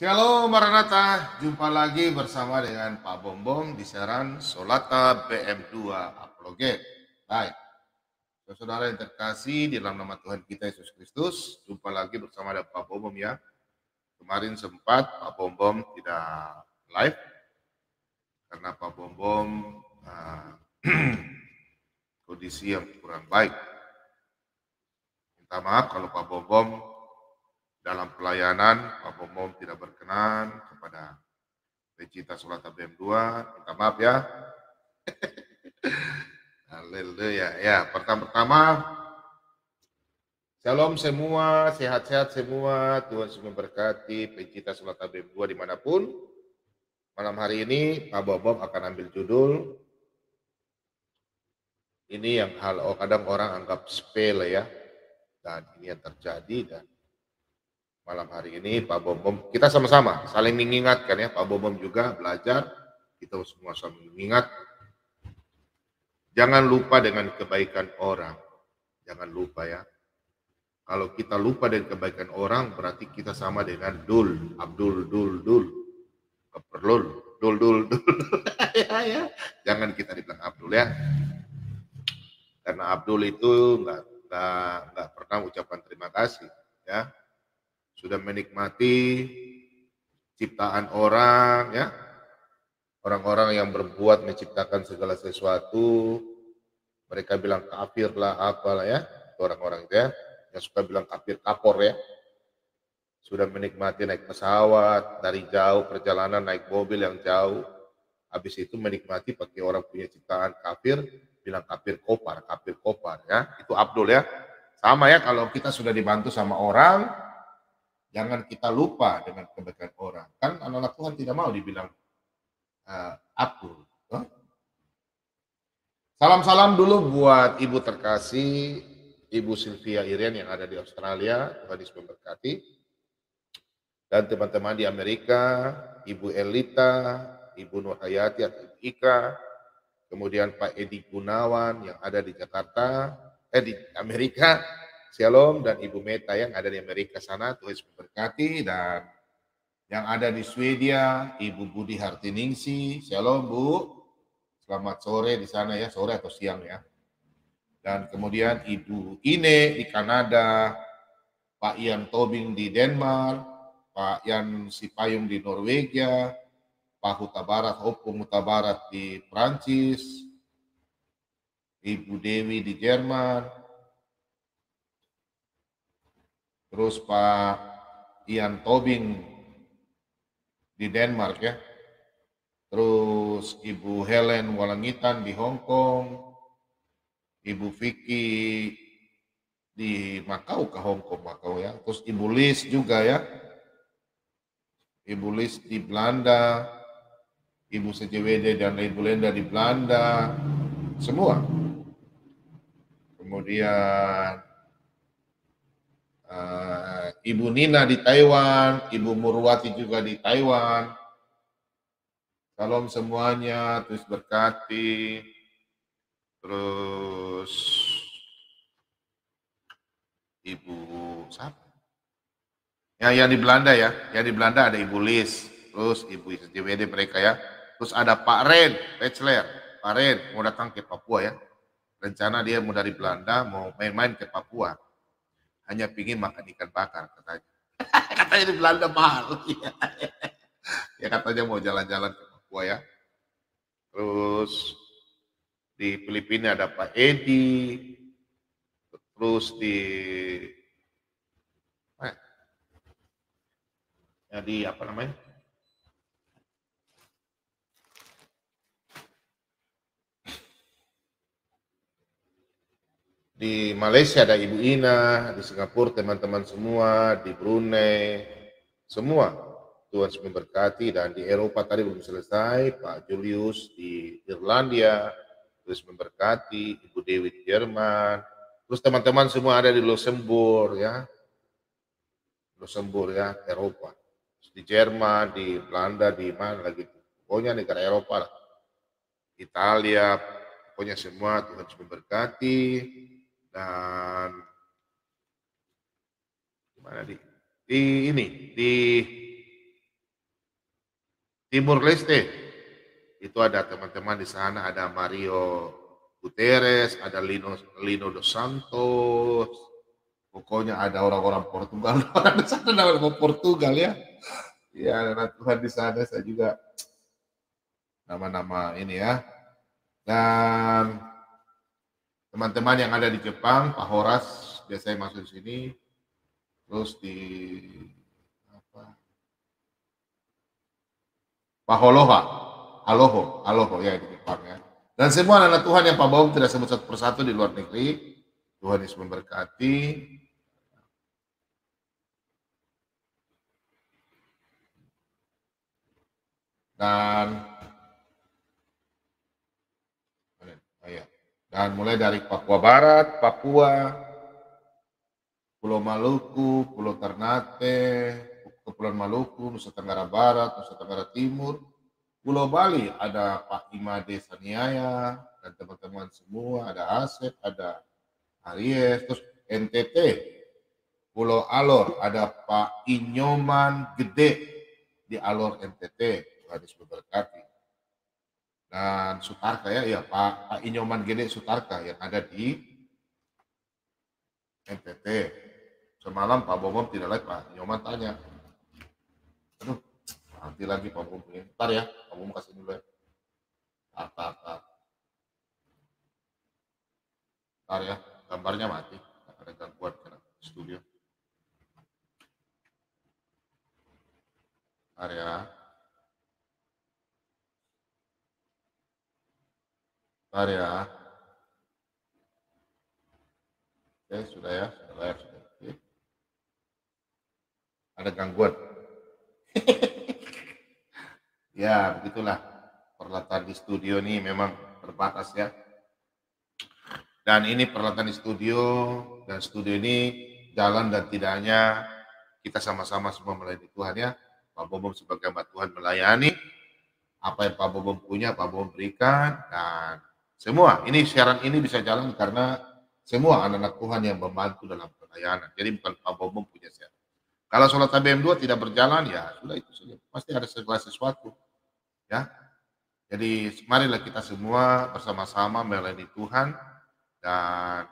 Shalom Maranatha, jumpa lagi bersama dengan Pak Bombom di siaran Solata BM2 Apologet. Baik, saudara yang terkasih di dalam nama Tuhan kita Yesus Kristus, jumpa lagi bersama dengan Pak Bombom ya. Kemarin sempat Pak Bombom tidak live karena Pak Bombom kondisi yang kurang baik. Minta maaf kalau Pak Bombom dalam pelayanan Pak Bombom tidak berkenan kepada pecinta Solata BM2, minta maaf ya. Haleluya. Ya, pertama-tama shalom semua, sehat-sehat semua. Tuhan Yesus memberkati pecinta Solata BM2 dimanapun. Malam hari ini Pak Bombom akan ambil judul ini yang kadang orang anggap sepele ya. Dan ini yang terjadi dan malam hari ini Pak Bombom kita sama-sama saling mengingatkan ya. Pak Bombom juga belajar, kita semua saling mengingat. Jangan lupa dengan kebaikan orang. Jangan lupa ya. Kalau kita lupa dengan kebaikan orang, berarti kita sama dengan Abdul, keperlul, dul. ya. Jangan kita dibilang Abdul ya. Karena Abdul itu nggak pernah ucapan terima kasih ya. Sudah menikmati ciptaan orang ya. Orang-orang yang berbuat menciptakan segala sesuatu, mereka bilang kafir lah apalah ya. Orang-orang itu ya, yang suka bilang kafir kapor ya. Sudah menikmati naik pesawat dari jauh, perjalanan naik mobil yang jauh, habis itu menikmati pakai orang punya ciptaan kafir, bilang kafir kopar ya. Itu Abdul ya. Sama ya, kalau kita sudah dibantu sama orang, jangan kita lupa dengan kebaikan orang. Kan anak-anak Tuhan tidak mau dibilang Abdul. Salam-salam dulu buat Ibu terkasih, Ibu Sylvia Irian yang ada di Australia, Tuhan Yesus memberkati. Dan teman-teman di Amerika, Ibu Elita, Ibu Nur Hayati atau Ibu Ika, kemudian Pak Edi Gunawan yang ada di Jakarta, di Amerika, Shalom, dan Ibu Meta yang ada di Amerika sana, Tuhan Yesus memberkati. Dan yang ada di Swedia, Ibu Budi Hartiningsi, Shalom Bu, selamat sore di sana ya, sore atau siang ya. Dan kemudian Ibu Ine di Kanada, Pak Ian Tobing di Denmark, Pak Yan Sipayung di Norwegia, Pak Huta Barat, Opung Huta Barat di Prancis, Ibu Dewi di Jerman, terus Pak Ian Tobing di Denmark ya, terus Ibu Helen Walangitan di Hong Kong, Ibu Vicky di Makau ke Hong Kong, Makau ya, terus Ibu Liz juga ya, Ibu Liz di Belanda, Ibu CJWD dan Ibu Lenda di Belanda, semua. Kemudian Ibu Nina di Taiwan, Ibu Murwati juga di Taiwan. Salam semuanya, terus berkati. Terus Ibu siapa? Ya, yang di Belanda ya, yang di Belanda ada Ibu Liz, terus Ibu CJWD mereka ya. Terus ada Pak Ren, Bachelor, Pak Ren mau datang ke Papua ya. Rencana dia mau dari Belanda mau main-main ke Papua. Hanya pingin makan ikan bakar katanya. Katanya di Belanda mahal. Ya katanya mau jalan-jalan ke Papua ya. Terus di Filipina ada Pak Edi. Terus di apa namanya? Di Malaysia ada Ibu Ina, di Singapura teman-teman semua, di Brunei, semua. Tuhan memberkati, dan di Eropa tadi belum selesai, Pak Julius di Irlandia, terus memberkati, Ibu Dewi di Jerman, terus teman-teman semua ada di Luxembourg ya, Eropa, di Jerman, di Belanda, di mana lagi, pokoknya negara Eropa, Italia, pokoknya semua Tuhan memberkati. Dan gimana di Timur Leste. Itu ada teman-teman di sana, ada Mario Guterres, ada Lino dos Santos, pokoknya ada orang-orang Portugal, orang di sana nama Portugal ya. Ya, ada Tuhan di sana, saya juga nama-nama ini ya. Dan teman-teman yang ada di Jepang, Pak Horas biasanya masuk di sini, terus di apa? Pak Aloho ya di Jepang ya. Dan semua anak Tuhan yang Pak Baum tidak sebut satu persatu di luar negeri, Tuhan Yesus memberkati. Dan mulai dari Papua Barat, Papua, Pulau Maluku, Pulau Ternate, Kepulauan Maluku, Nusa Tenggara Barat, Nusa Tenggara Timur, Pulau Bali ada Pak Imade Saniaya dan teman-teman semua, ada Asep, ada Aries, terus NTT, Pulau Alor ada Pak Inyoman Gede di Alor NTT, Tuhan Yesus memberkati. Dan Sutarka ya Pak Inyoman Gede Sutarka yang ada di NTT. Semalam Pak Bomom tidak live, Pak Inyoman tanya, aduh nanti lagi Pak Bomom, ntar ya Pak Bomom kasih dulu ya, ntar ya, gambarnya mati, ada gangguan kena studio, ntar ya, ntar ya. Oke, sudah ya, sudah live. Oke. Ada gangguan. Ya, begitulah. Peralatan di studio ini memang terbatas ya. Dan ini peralatan di studio, dan studio ini jalan dan tidaknya kita sama-sama semua melayani Tuhan ya. Pak Bobom sebagai hamba Tuhan melayani. Apa yang Pak Bobom punya, Pak Bobom berikan. Dan semua, ini siaran ini bisa jalan karena semua anak-anak Tuhan yang membantu dalam pelayanan. Jadi bukan Pak Bobom punya siaran. Kalau sholat HBM2 tidak berjalan, ya sudah itu saja. Pasti ada segala sesuatu. Ya. Jadi marilah kita semua bersama-sama melayani Tuhan. Dan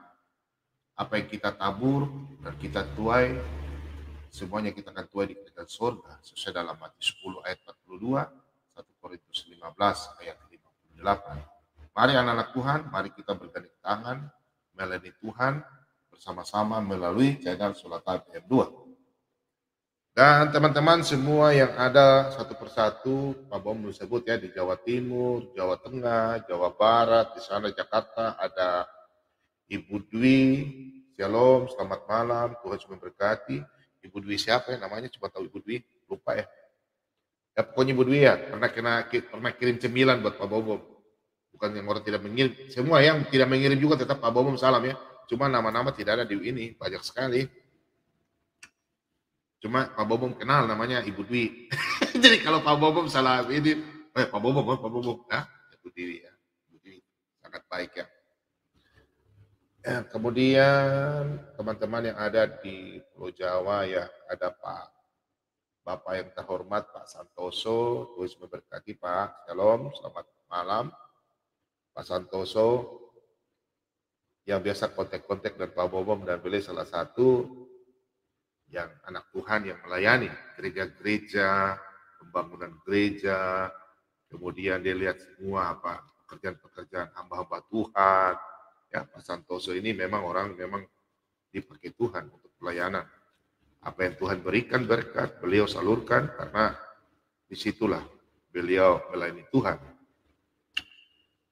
apa yang kita tabur dan kita tuai, semuanya kita akan tuai di kerajaan surga. Sesuai dalam Matius 10 ayat 42, 1 Korintus 15 ayat 58. Mari anak-anak Tuhan, mari kita bergandeng tangan melayani Tuhan bersama-sama melalui channel Sholat HBM2. Dan teman-teman semua yang ada satu persatu, Pak Bom disebut ya, di Jawa Timur, Jawa Tengah, Jawa Barat, di sana Jakarta ada Ibu Dwi, Shalom, selamat malam, Tuhan Yesus memberkati. Ibu Dwi siapa ya namanya? Coba tahu Ibu Dwi, lupa ya. Ya pokoknya Ibu Dwi ya, pernah kirim cemilan buat Pak Bobom. Bukan yang orang tidak mengirim, semua yang tidak mengirim juga tetap Pak Bobom salam ya. Cuma nama-nama tidak ada di ini, banyak sekali. Cuma Pak Bobom kenal namanya Ibu Dwi. Jadi kalau Pak Bobom salah ini, Pak Bobom, nah, Ibu Dwi ya. Ibu Dwi sangat baik ya. Kemudian teman-teman yang ada di Pulau Jawa ya, ada Bapak yang terhormat Pak Santoso, Tuhan memberkati Pak, Shalom, selamat malam. Pak Santoso yang biasa kontak-kontak dan Pak Bobom, dan beliau salah satu yang anak Tuhan yang melayani gereja-gereja, pembangunan gereja, kemudian dia lihat semua apa pekerjaan-pekerjaan hamba-hamba Tuhan. Ya, Pak Santoso ini memang orang memang dipakai Tuhan untuk pelayanan. Apa yang Tuhan berikan berkat, beliau salurkan karena disitulah beliau melayani Tuhan.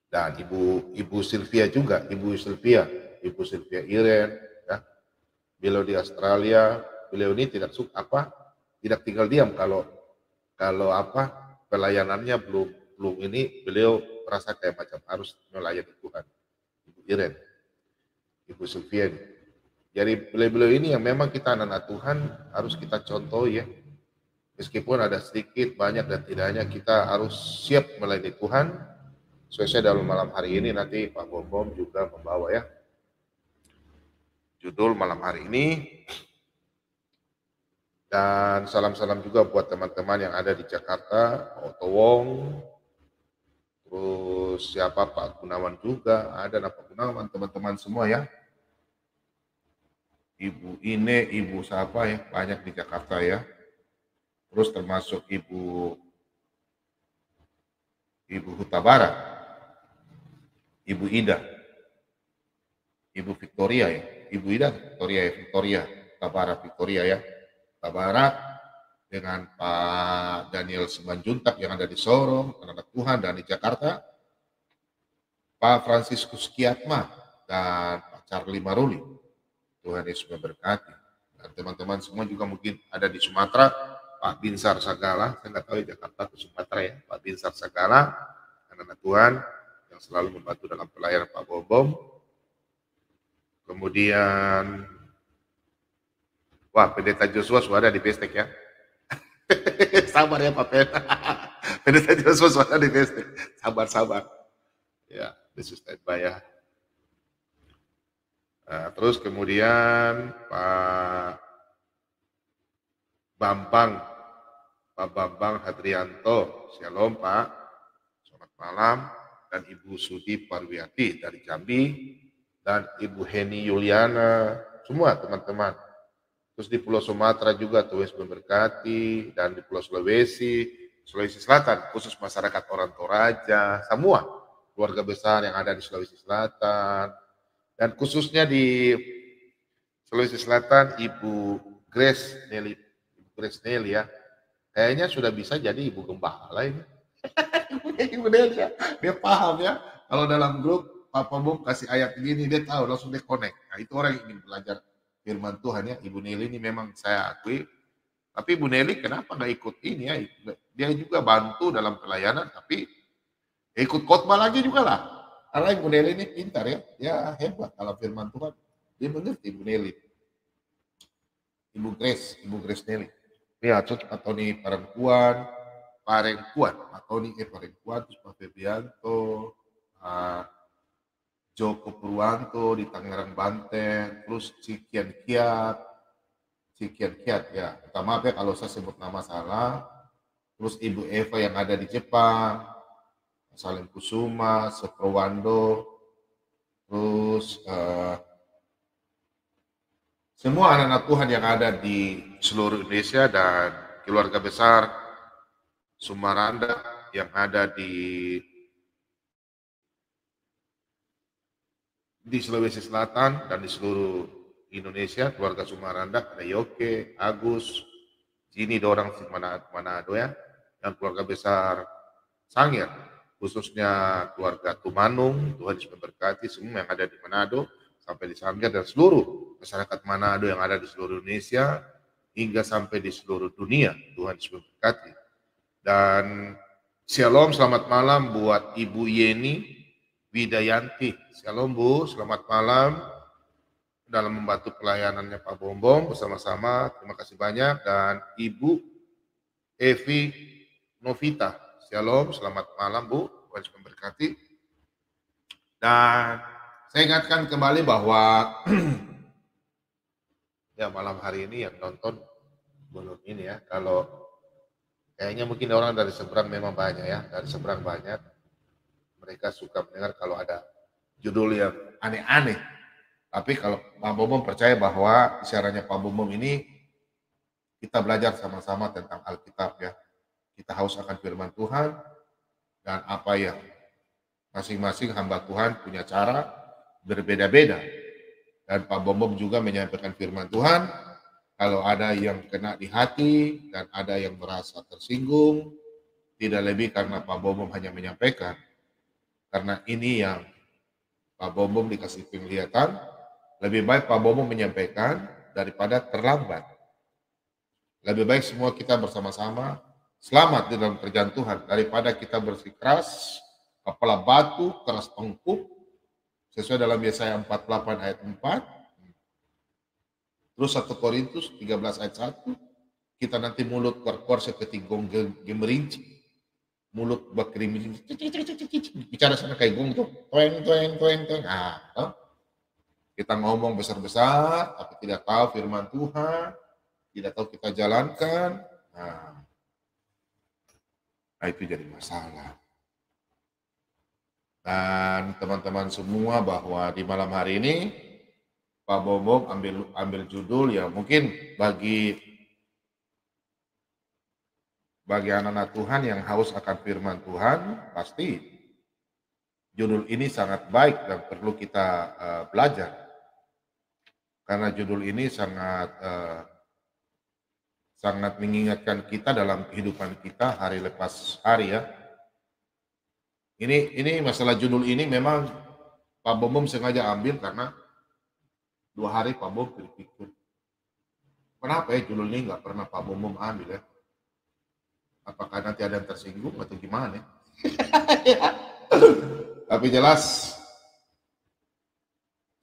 Dan Ibu Sylvia juga, Ibu Sylvia Iren, ya. Beliau di Australia, beliau ini tidak tidak tinggal diam kalau pelayanannya belum ini, beliau merasa kayak macam harus melayani Tuhan. Ibu Iren, Ibu Sylvia. Jadi beliau ini yang memang kita anak-anak Tuhan harus kita contoh ya. Meskipun ada sedikit, banyak dan tidaknya kita harus siap melayani Tuhan. Sesuai dalam malam hari ini nanti Pak Bom juga membawa ya. Judul malam hari ini Dan salam-salam juga buat teman-teman yang ada di Jakarta, Pak Oto Wong, terus siapa Pak Gunawan juga, ada Pak Gunawan, teman-teman semua ya. Ibu Ine, Ibu siapa ya, banyak di Jakarta ya. Terus termasuk Ibu Huta Barat, Ibu Ida, Ibu Victoria ya, Ibu Ida Victoria ya, Victoria, Huta Barat Victoria ya, Huta Barat dengan Pak Daniel Simanjuntak yang ada di Sorong, anak Tuhan, dan di Jakarta, Pak Franciscus Kiatma dan Pak Charlie Maruli. Tuhan Yesus memberkati. Dan teman-teman semua juga mungkin ada di Sumatera, Pak Binsar Sagala, saya nggak tahu ya Jakarta ke Sumatera ya, Pak Binsar Sagala, anak Tuhan yang selalu membantu dalam pelayanan Pak Bom. Kemudian, wah Pendeta Joshua sudah ada di Bestek ya. Sabar ya Pak Pendeta Joshua sudah ada di Bestek. Sabar. Ya, this is standby ya. Nah, terus kemudian Pak Bambang Hadrianto, Shalom Pak, selamat malam, dan Ibu Sudi Parwiati dari Jambi, dan Ibu Heni Yuliana, semua teman-teman. Terus di Pulau Sumatera juga Tuhan Yesus memberkati, dan di Pulau Sulawesi Selatan, khusus masyarakat Orang Toraja, semua keluarga besar yang ada di Sulawesi Selatan, dan khususnya di Sulawesi Selatan Ibu Grace Nelly ya, kayaknya sudah bisa jadi Ibu Gembala ini. Ibu Nelly ya, dia paham ya, kalau dalam grup Papa Bom kasih ayat begini, dia tahu, langsung dia connect. Nah itu orang yang ingin belajar firman Tuhan ya. Ibu Nelly ini memang saya akui, tapi Ibu Nelly kenapa nggak ikut ini ya, dia juga bantu dalam pelayanan, tapi ikut khotbah lagi juga lah. Karena Ibu Nelly ini pintar ya, dia hebat dalam firman Tuhan. Dia mengerti Ibu Nelly. Ibu Grace Nelly. Ya, Pak Tony Parengkuan, Pak Tony Parengkuan, terus Pak Febianto, Joko Purwanto di Tangerang Banten, terus Cikian Kiat ya. Minta maaf ya kalau saya sebut nama salah. Terus Ibu Eva yang ada di Jepang, Salim Kusuma, Seprowando, terus semua anak-anak Tuhan yang ada di seluruh Indonesia dan keluarga besar Sumaranda yang ada di Sulawesi Selatan dan di seluruh Indonesia, keluarga Sumaranda, ada Yoke, Agus, Jini Dorang Manado ya, dan keluarga besar Sangir, khususnya keluarga Tumanung, Tuhan Yesus memberkati semua yang ada di Manado, sampai di Sangir, dan seluruh masyarakat Manado yang ada di seluruh Indonesia, hingga sampai di seluruh dunia, Tuhan Yesus memberkati. Dan Shalom, selamat malam buat Ibu Yeni Widayanti. Shalom Bu, selamat malam dalam membantu pelayanannya Pak Bombong bersama-sama. Terima kasih banyak. Dan Ibu Evi Novita. Shalom, selamat malam Bu, Tuhan Yesus memberkati. Dan saya ingatkan kembali bahwa ya malam hari ini yang nonton belum ini ya, kalau kayaknya mungkin orang dari seberang memang banyak ya, dari seberang banyak. Mereka suka mendengar kalau ada judul yang aneh-aneh. Tapi kalau Pak Bombom percaya bahwa siarannya Pak Bombom ini kita belajar sama-sama tentang Alkitab ya. Kita haus akan firman Tuhan dan apa ya, masing-masing hamba Tuhan punya cara berbeda-beda. Dan Pak Bombom juga menyampaikan firman Tuhan. Kalau ada yang kena di hati dan ada yang merasa tersinggung, tidak lebih karena Pak Bombom hanya menyampaikan. Karena ini yang Pak Bombom dikasih penglihatan, lebih baik Pak Bombom menyampaikan daripada terlambat. Lebih baik semua kita bersama-sama selamat di dalam kerjaan Tuhan daripada kita bersikeras, kepala batu, keras tengkuk, sesuai dalam Yesaya 48 ayat 4. Terus 1 Korintus 13 ayat 1, kita nanti mulut keluar seperti gong gemerinci, mulut berkerimis, bicara sana kayak gong tuh, toeng. Kita ngomong besar-besar, tapi tidak tahu firman Tuhan, tidak tahu kita jalankan, nah itu jadi masalah. Dan teman-teman semua bahwa di malam hari ini Pak Bobom ambil judul ya mungkin bagi anak-anak Tuhan yang haus akan firman Tuhan, pasti judul ini sangat baik dan perlu kita belajar. Karena judul ini sangat mengingatkan kita dalam kehidupan kita hari lepas hari ya. Ini masalah judul ini memang Pak Bobom sengaja ambil karena 2 hari Pak Bobom berpikir, kenapa ya judul ini nggak pernah Pak Bobom ambil ya? Apakah nanti ada yang tersinggung atau gimana? Tapi jelas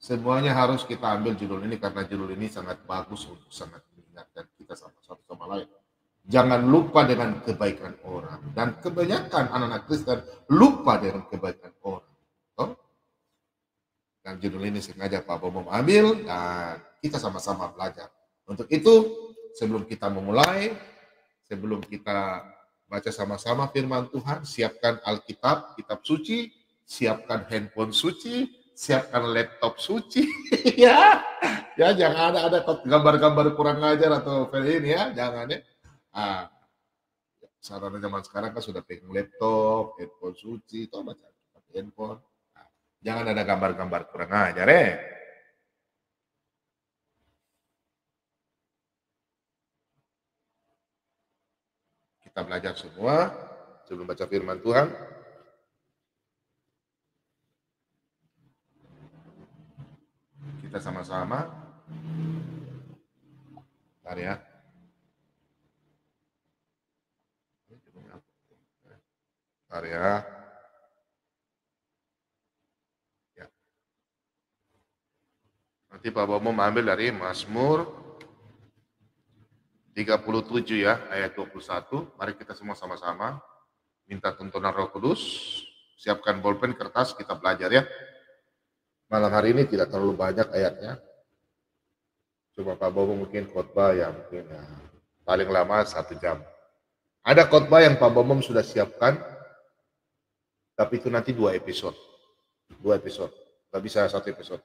semuanya harus kita ambil judul ini karena judul ini sangat bagus untuk sangat mengingatkan kita satu sama lain. Jangan lupa dengan kebaikan orang. Dan kebanyakan anak-anak Kristen lupa dengan kebaikan orang. Oh? Dan judul ini sengaja Pak Bobom ambil dan kita sama-sama belajar. Untuk itu sebelum kita memulai, sebelum kita baca sama-sama firman Tuhan, siapkan Alkitab, kitab suci, siapkan handphone suci, siapkan laptop suci, ya jangan ada gambar-gambar kurang ajar atau ini ya, jangan ya. Sarana zaman sekarang kan sudah pegang laptop, handphone suci, itu baca handphone. Jangan ada gambar-gambar kurang ajar ya. Kita belajar semua sebelum baca firman Tuhan. Kita sama-sama. Bentar ya. Bentar ya. Nanti Pak Bobom ambil dari Mazmur 37 ya, ayat 21. Mari kita semua sama-sama minta tuntunan Roh Kudus. Siapkan bolpen, kertas, kita belajar ya. Malam hari ini tidak terlalu banyak ayatnya. Cuma Pak Bobom mungkin khotbah ya mungkin ya, paling lama 1 jam. Ada khotbah yang Pak Bobom sudah siapkan, tapi itu nanti 2 episode. 2 episode, nggak bisa 1 episode.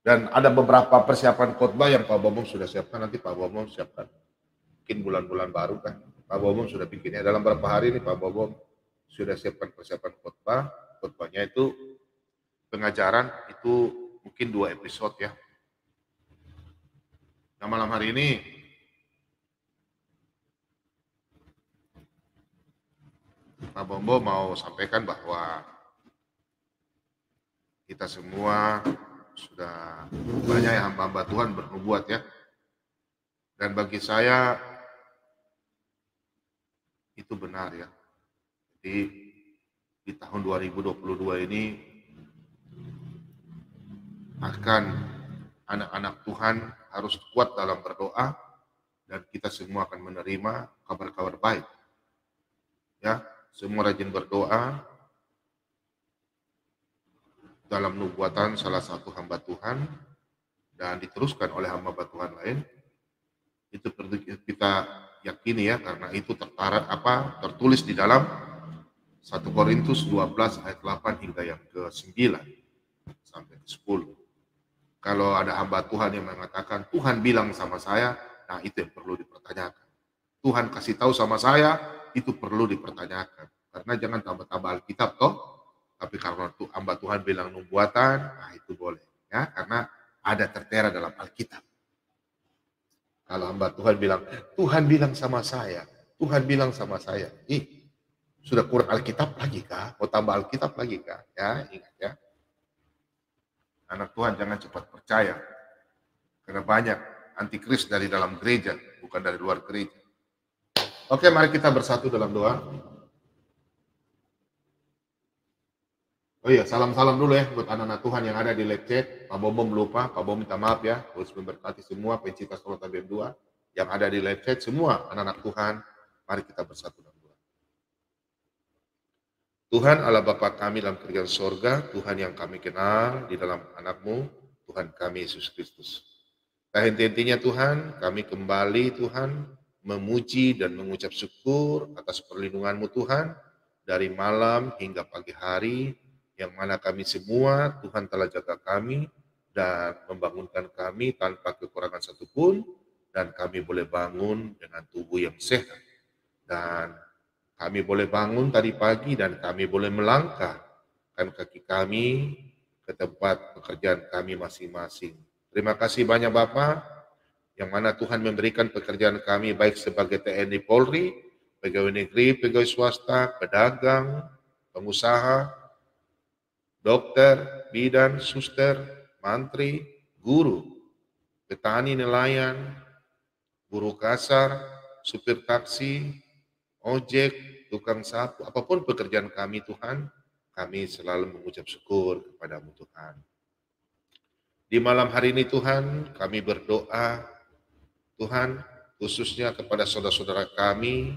Dan ada beberapa persiapan khotbah yang Pak Bobom sudah siapkan, nanti Pak Bobom siapkan. Mungkin bulan-bulan baru kan, Pak Bobom sudah bikinnya. Dalam beberapa hari ini Pak Bobom sudah siapkan persiapan khotbah. Khotbahnya itu pengajaran itu mungkin 2 episode ya. Nah malam hari ini Pak Bobom mau sampaikan bahwa kita semua sudah banyak hamba-hamba Tuhan bernubuat ya. Dan bagi saya itu benar ya. Jadi di tahun 2022 ini akan anak-anak Tuhan harus kuat dalam berdoa dan kita semua akan menerima kabar-kabar baik. Ya, semua rajin berdoa. Dalam nubuatan salah satu hamba Tuhan dan diteruskan oleh hamba Tuhan lain, itu perlu kita yakini ya, karena itu tertulis di dalam 1 Korintus 12 ayat 8 hingga yang ke-9 sampai ke-10. Kalau ada hamba Tuhan yang mengatakan Tuhan bilang sama saya, nah itu yang perlu dipertanyakan. Tuhan kasih tahu sama saya, itu perlu dipertanyakan. Karena jangan tambah-tambah Alkitab toh. Tapi karena hamba Tuhan bilang nubuatan, nah itu boleh. Ya, karena ada tertera dalam Alkitab. Kalau hamba Tuhan bilang sama saya, Tuhan bilang sama saya. Sudah kurang Alkitab lagi kah? Mau tambah Alkitab lagi kah? Ya, ingat ya. Anak Tuhan jangan cepat percaya. Karena banyak antikris dari dalam gereja, bukan dari luar gereja. Oke, mari kita bersatu dalam doa. Oh iya, salam-salam dulu ya buat anak-anak Tuhan yang ada di live chat. Pak Bobom lupa, Pak Bobom minta maaf ya. Terus memberkati semua pencinta Solo Tabib 2 yang ada di live chat, semua anak-anak Tuhan. Mari kita bersatu dalam doa. Tuhan Allah Bapa kami dalam kerajaan sorga, Tuhan yang kami kenal di dalam anak-Mu, Tuhan kami Yesus Kristus. Nah, intinya Tuhan, kami kembali Tuhan memuji dan mengucap syukur atas perlindungan-Mu Tuhan dari malam hingga pagi hari, yang mana kami semua Tuhan telah jaga kami dan membangunkan kami tanpa kekurangan satupun, dan kami boleh bangun dengan tubuh yang sehat. Dan kami boleh bangun tadi pagi dan kami boleh melangkahkan kaki kami ke tempat pekerjaan kami masing-masing. Terima kasih banyak Bapak, yang mana Tuhan memberikan pekerjaan kami baik sebagai TNI Polri, pegawai negeri, pegawai swasta, pedagang, pengusaha, dokter, bidan, suster, mantri, guru, petani, nelayan, buruh kasar, supir taksi, ojek, tukang sapu, apapun pekerjaan kami Tuhan, kami selalu mengucap syukur kepada-Mu Tuhan. Di malam hari ini Tuhan, kami berdoa, Tuhan, khususnya kepada saudara-saudara kami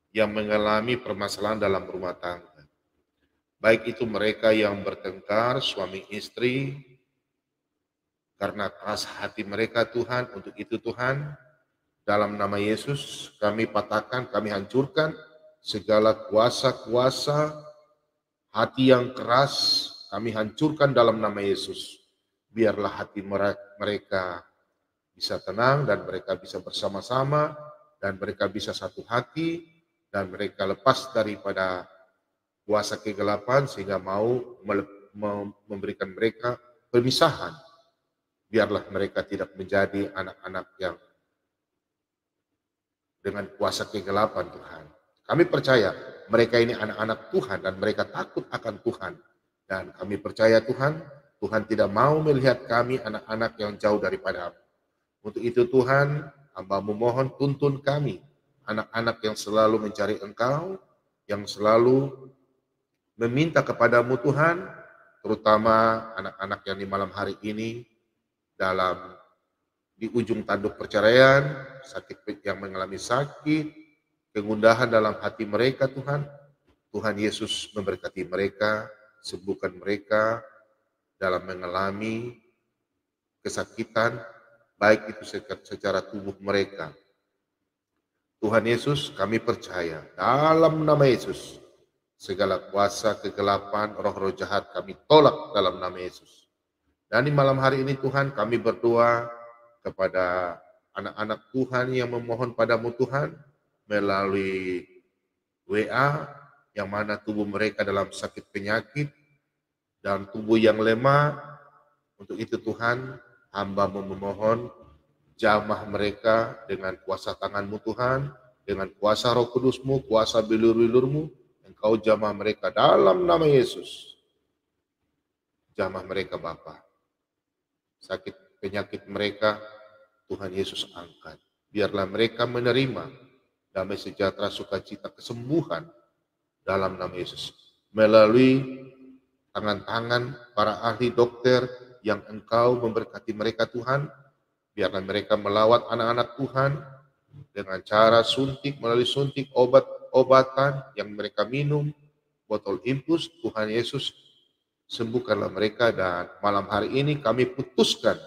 yang mengalami permasalahan dalam rumah tangga. Baik itu mereka yang bertengkar, suami istri, karena keras hati mereka Tuhan, untuk itu Tuhan, dalam nama Yesus kami patahkan, kami hancurkan segala kuasa-kuasa hati yang keras, kami hancurkan dalam nama Yesus. Biarlah hati mereka bisa tenang dan mereka bisa bersama-sama dan mereka bisa satu hati dan mereka lepas daripada kuasa kegelapan sehingga mau memberikan mereka pemisahan. Biarlah mereka tidak menjadi anak-anak yang dengan kuasa kegelapan Tuhan. Kami percaya mereka ini anak-anak Tuhan dan mereka takut akan Tuhan. Dan kami percaya Tuhan, Tuhan tidak mau melihat kami anak-anak yang jauh daripada-Mu. Untuk itu Tuhan, hamba-Mu mohon tuntun kami, anak-anak yang selalu mencari Engkau, yang selalu meminta kepada-Mu Tuhan, terutama anak-anak yang di malam hari ini di ujung tanduk perceraian, yang mengalami sakit, kegundahan dalam hati mereka Tuhan. Tuhan Yesus memberkati mereka, sembuhkan mereka dalam mengalami kesakitan, baik itu secara tubuh mereka. Tuhan Yesus, kami percaya dalam nama Yesus, segala kuasa kegelapan, roh-roh jahat kami tolak dalam nama Yesus. Dan di malam hari ini Tuhan, kami berdoa kepada anak-anak Tuhan yang memohon pada-Mu Tuhan melalui WA, yang mana tubuh mereka dalam sakit penyakit dan tubuh yang lemah. Untuk itu Tuhan, hamba-Mu memohon jamah mereka dengan kuasa tangan-Mu Tuhan, dengan kuasa Roh Kudus-Mu, kuasa bilur-bilur-Mu, Engkau jamah mereka dalam nama Yesus. Jamah mereka Bapa. Sakit penyakit mereka Tuhan Yesus angkat. Biarlah mereka menerima damai sejahtera, sukacita, kesembuhan dalam nama Yesus. Melalui tangan-tangan para ahli dokter yang Engkau memberkati mereka Tuhan, biarlah mereka melawat anak-anak Tuhan dengan cara suntik, melalui suntik obat-obatan yang mereka minum, botol infus. Tuhan Yesus, sembuhkanlah mereka. Dan malam hari ini kami putuskan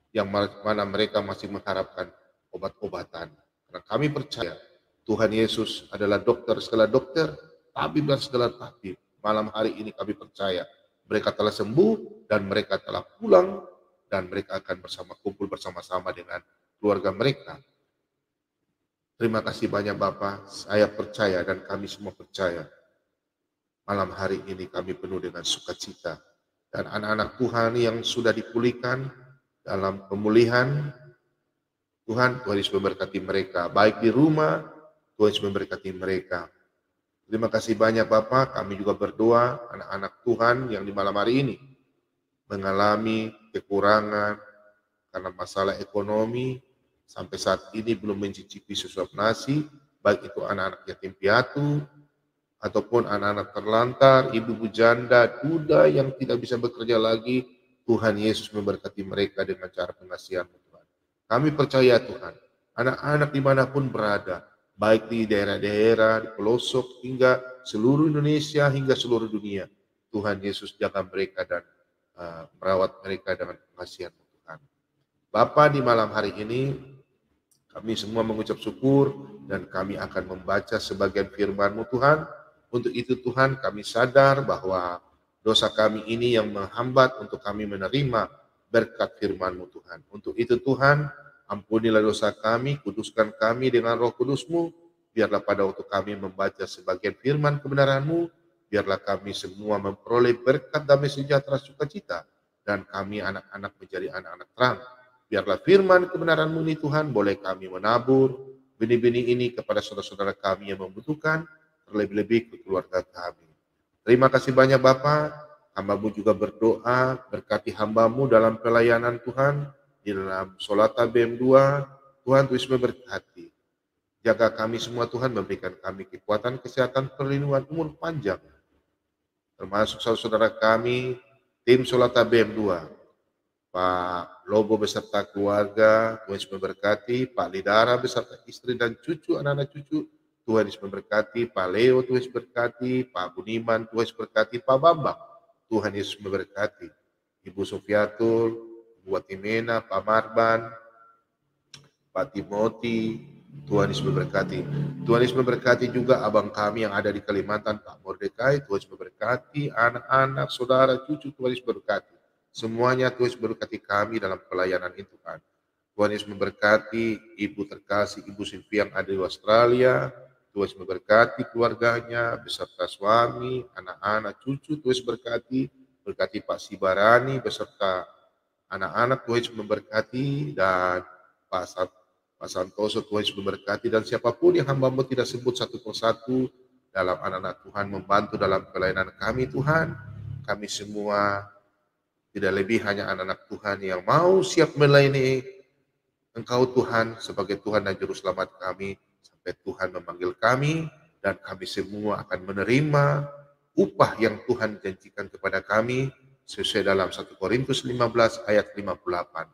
yang mana mereka masih mengharapkan obat-obatan. Karena kami percaya Tuhan Yesus adalah dokter segala dokter, tabib dan segala tabib. Malam hari ini kami percaya mereka telah sembuh dan mereka telah pulang dan mereka akan kumpul bersama-sama dengan keluarga mereka. Terima kasih banyak Bapak, saya percaya dan kami semua percaya. Malam hari ini kami penuh dengan sukacita. Dan anak-anak Tuhan yang sudah dipulihkan dalam pemulihan, Tuhan Yesus memberkati mereka. Baik di rumah, Tuhan Yesus memberkati mereka. Terima kasih banyak Bapak, kami juga berdoa anak-anak Tuhan yang di malam hari ini mengalami kekurangan karena masalah ekonomi, sampai saat ini belum mencicipi sesuap nasi, baik itu anak-anak yatim piatu, ataupun anak-anak terlantar, ibu-ibu janda, duda yang tidak bisa bekerja lagi. Tuhan Yesus memberkati mereka dengan cara pengasihan Tuhan. Kami percaya Tuhan, anak-anak dimanapun berada, baik di daerah-daerah, di pelosok, hingga seluruh Indonesia, hingga seluruh dunia, Tuhan Yesus jaga mereka dan merawat mereka dengan pengasihan Tuhan. Bapa, di malam hari ini kami semua mengucap syukur dan kami akan membaca sebagian firman-Mu Tuhan. Untuk itu Tuhan, kami sadar bahwa dosa kami ini yang menghambat untuk kami menerima berkat firman-Mu Tuhan. Untuk itu Tuhan, ampunilah dosa kami, kuduskan kami dengan Roh Kudus-Mu. Biarlah pada waktu kami membaca sebagian firman kebenaran-Mu, biarlah kami semua memperoleh berkat damai sejahtera sukacita, dan kami anak-anak menjadi anak-anak terang. Biarlah firman kebenaran-Mu ini Tuhan boleh kami menabur benih-benih ini kepada saudara-saudara kami yang membutuhkan, terlebih-lebih ke keluarga kami. Terima kasih banyak Bapa. Hamba-Mu juga berdoa, berkati hamba-Mu dalam pelayanan Tuhan, di dalam Solata BM2, Tuhan terus memberkati. Jaga kami semua Tuhan, memberikan kami kekuatan, kesehatan, perlindungan, umur panjang. Termasuk saudara-saudara kami, tim Solata BM2. Pak Lobo beserta keluarga, Tuhan Yesus memberkati. Pak Lidara beserta istri dan cucu, anak-anak cucu, Tuhan Yesus memberkati. Pak Leo, Tuhan Yesus berkati. Pak Buniman, Tuhan Yesus berkati. Pak Bambang, Tuhan Yesus memberkati. Ibu Sofiatul, Ibu Watimena, Pak Marban, Pak Timothy, Tuhan Yesus memberkati. Tuhan Yesus memberkati juga abang kami yang ada di Kalimantan, Pak Mordekai. Tuhan Yesus memberkati anak-anak, saudara, cucu, Tuhan Yesus memberkati. Semuanya Tuhan Yesus memberkati kami dalam pelayanan itu Tuhan. Tuhan Yesus memberkati ibu terkasih, Ibu Sylvia yang ada di Australia. Tuhan Yesus memberkati keluarganya, beserta suami, anak-anak, cucu. Tuhan Yesus berkati. Berkati Pak Sibarani beserta anak-anak. Tuhan Yesus memberkati. Dan Pak Santoso, Tuhan Yesus memberkati. Dan siapapun yang hamba-Mu tidak sebut satu persatu dalam anak-anak Tuhan, membantu dalam pelayanan kami Tuhan. Kami semua tidak lebih hanya anak-anak Tuhan yang mau siap melayani Engkau Tuhan sebagai Tuhan dan Juru Selamat kami, sampai Tuhan memanggil kami, dan kami semua akan menerima upah yang Tuhan janjikan kepada kami, sesuai dalam 1 Korintus 15 ayat 58.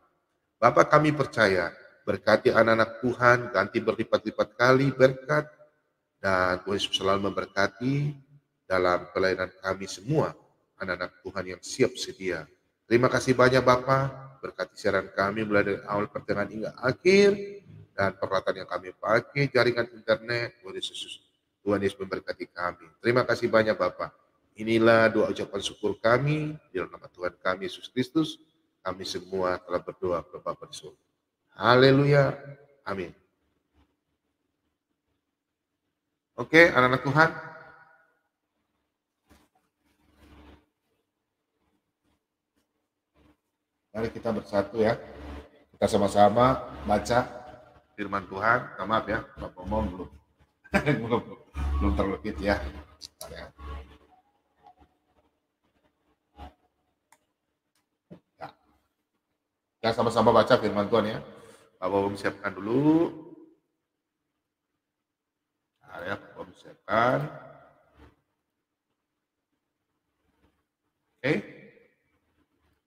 Bapak, kami percaya, berkati anak-anak Tuhan, ganti berlipat-lipat kali berkat, dan Tuhan Yesus selalu memberkati dalam pelayanan kami semua, anak-anak Tuhan yang siap sedia. Terima kasih banyak Bapak, berkati siaran kami mulai dari awal pertengahan hingga akhir, dan peralatan yang kami pakai, jaringan internet, Tuhan Yesus memberkati kami. Terima kasih banyak Bapak. Inilah doa ucapan syukur kami, di dalam nama Tuhan kami Yesus Kristus, kami semua telah berdoa kepada Bapa di surga. Haleluya, amin. Oke, anak-anak Tuhan, mari kita bersatu ya. Kita sama-sama baca firman Tuhan. Maaf ya, Bapak Mom belum terlebih ya. Ya. Kita sama-sama baca firman Tuhan ya. Bapak Mom siapkan dulu. Nah, ya, Bapak Mom siapkan. Oke.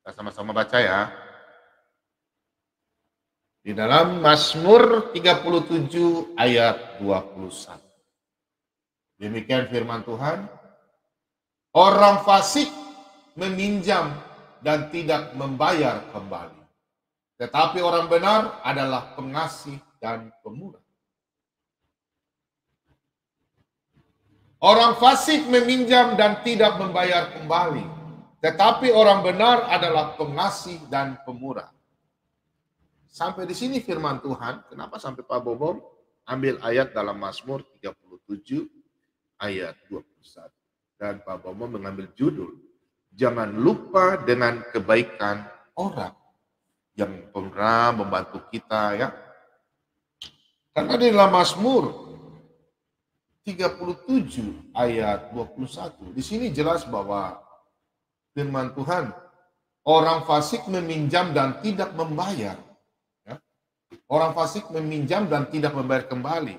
Kita sama-sama baca ya. Di dalam Mazmur 37 ayat 21. Demikian firman Tuhan. Orang fasik meminjam dan tidak membayar kembali. Tetapi orang benar adalah pengasih dan pemurah. Orang fasik meminjam dan tidak membayar kembali. Tetapi orang benar adalah pengasih dan pemurah. Sampai di sini firman Tuhan. Kenapa sampai Pak Bobom ambil ayat dalam Mazmur 37 ayat 21. Dan Pak Bobom mengambil judul, jangan lupa dengan kebaikan orang yang pernah membantu kita ya. Karena di dalam Mazmur 37 ayat 21. Di sini jelas bahwa firman Tuhan, orang fasik meminjam dan tidak membayar. Orang fasik meminjam dan tidak membayar kembali.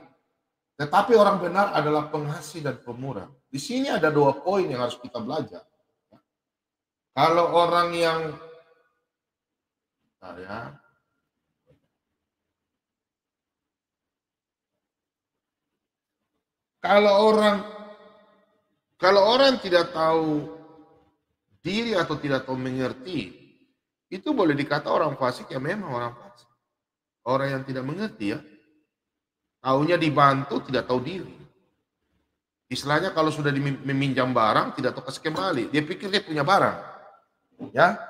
Tetapi orang benar adalah pengasih dan pemurah. Di sini ada 2 poin yang harus kita belajar. Kalau orang yang kalau orang tidak tahu diri atau tidak tahu mengerti Itu boleh dikata orang fasik, ya memang orang fasik. Orang yang tidak mengerti ya. Taunya dibantu, tidak tahu diri. Istilahnya kalau sudah meminjam barang, tidak tahu kasih kembali. Dia pikir dia punya barang. Ya.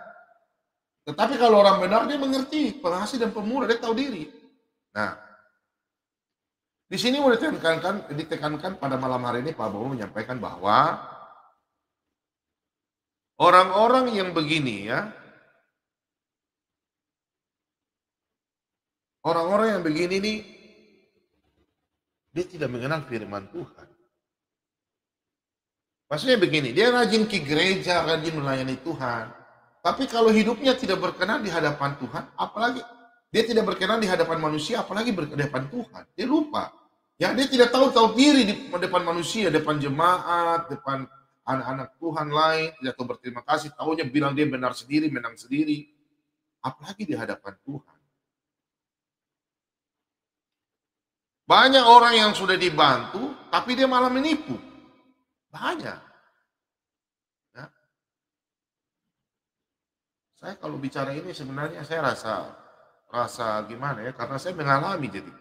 Tetapi kalau orang benar, dia mengerti. Pengasih dan pemurah, dia tahu diri. Nah, di sini mau ditekankan pada malam hari ini Pak Bowo menyampaikan bahwa orang-orang yang begini ya, orang-orang yang begini nih, dia tidak mengenal firman Tuhan. Maksudnya begini, dia rajin ke gereja, rajin melayani Tuhan. Tapi kalau hidupnya tidak berkenan di hadapan Tuhan, apalagi dia tidak berkenan di hadapan manusia, apalagi berhadapan Tuhan. Dia lupa. Ya, dia tidak tahu diri di depan manusia, depan jemaat, depan anak-anak Tuhan lain, tidak tahu berterima kasih, taunya bilang dia benar sendiri, menang sendiri. Apalagi di hadapan Tuhan. Banyak orang yang sudah dibantu, tapi dia malah menipu. Banyak. Ya. Saya kalau bicara ini sebenarnya saya rasa gimana ya, karena saya mengalami jadi.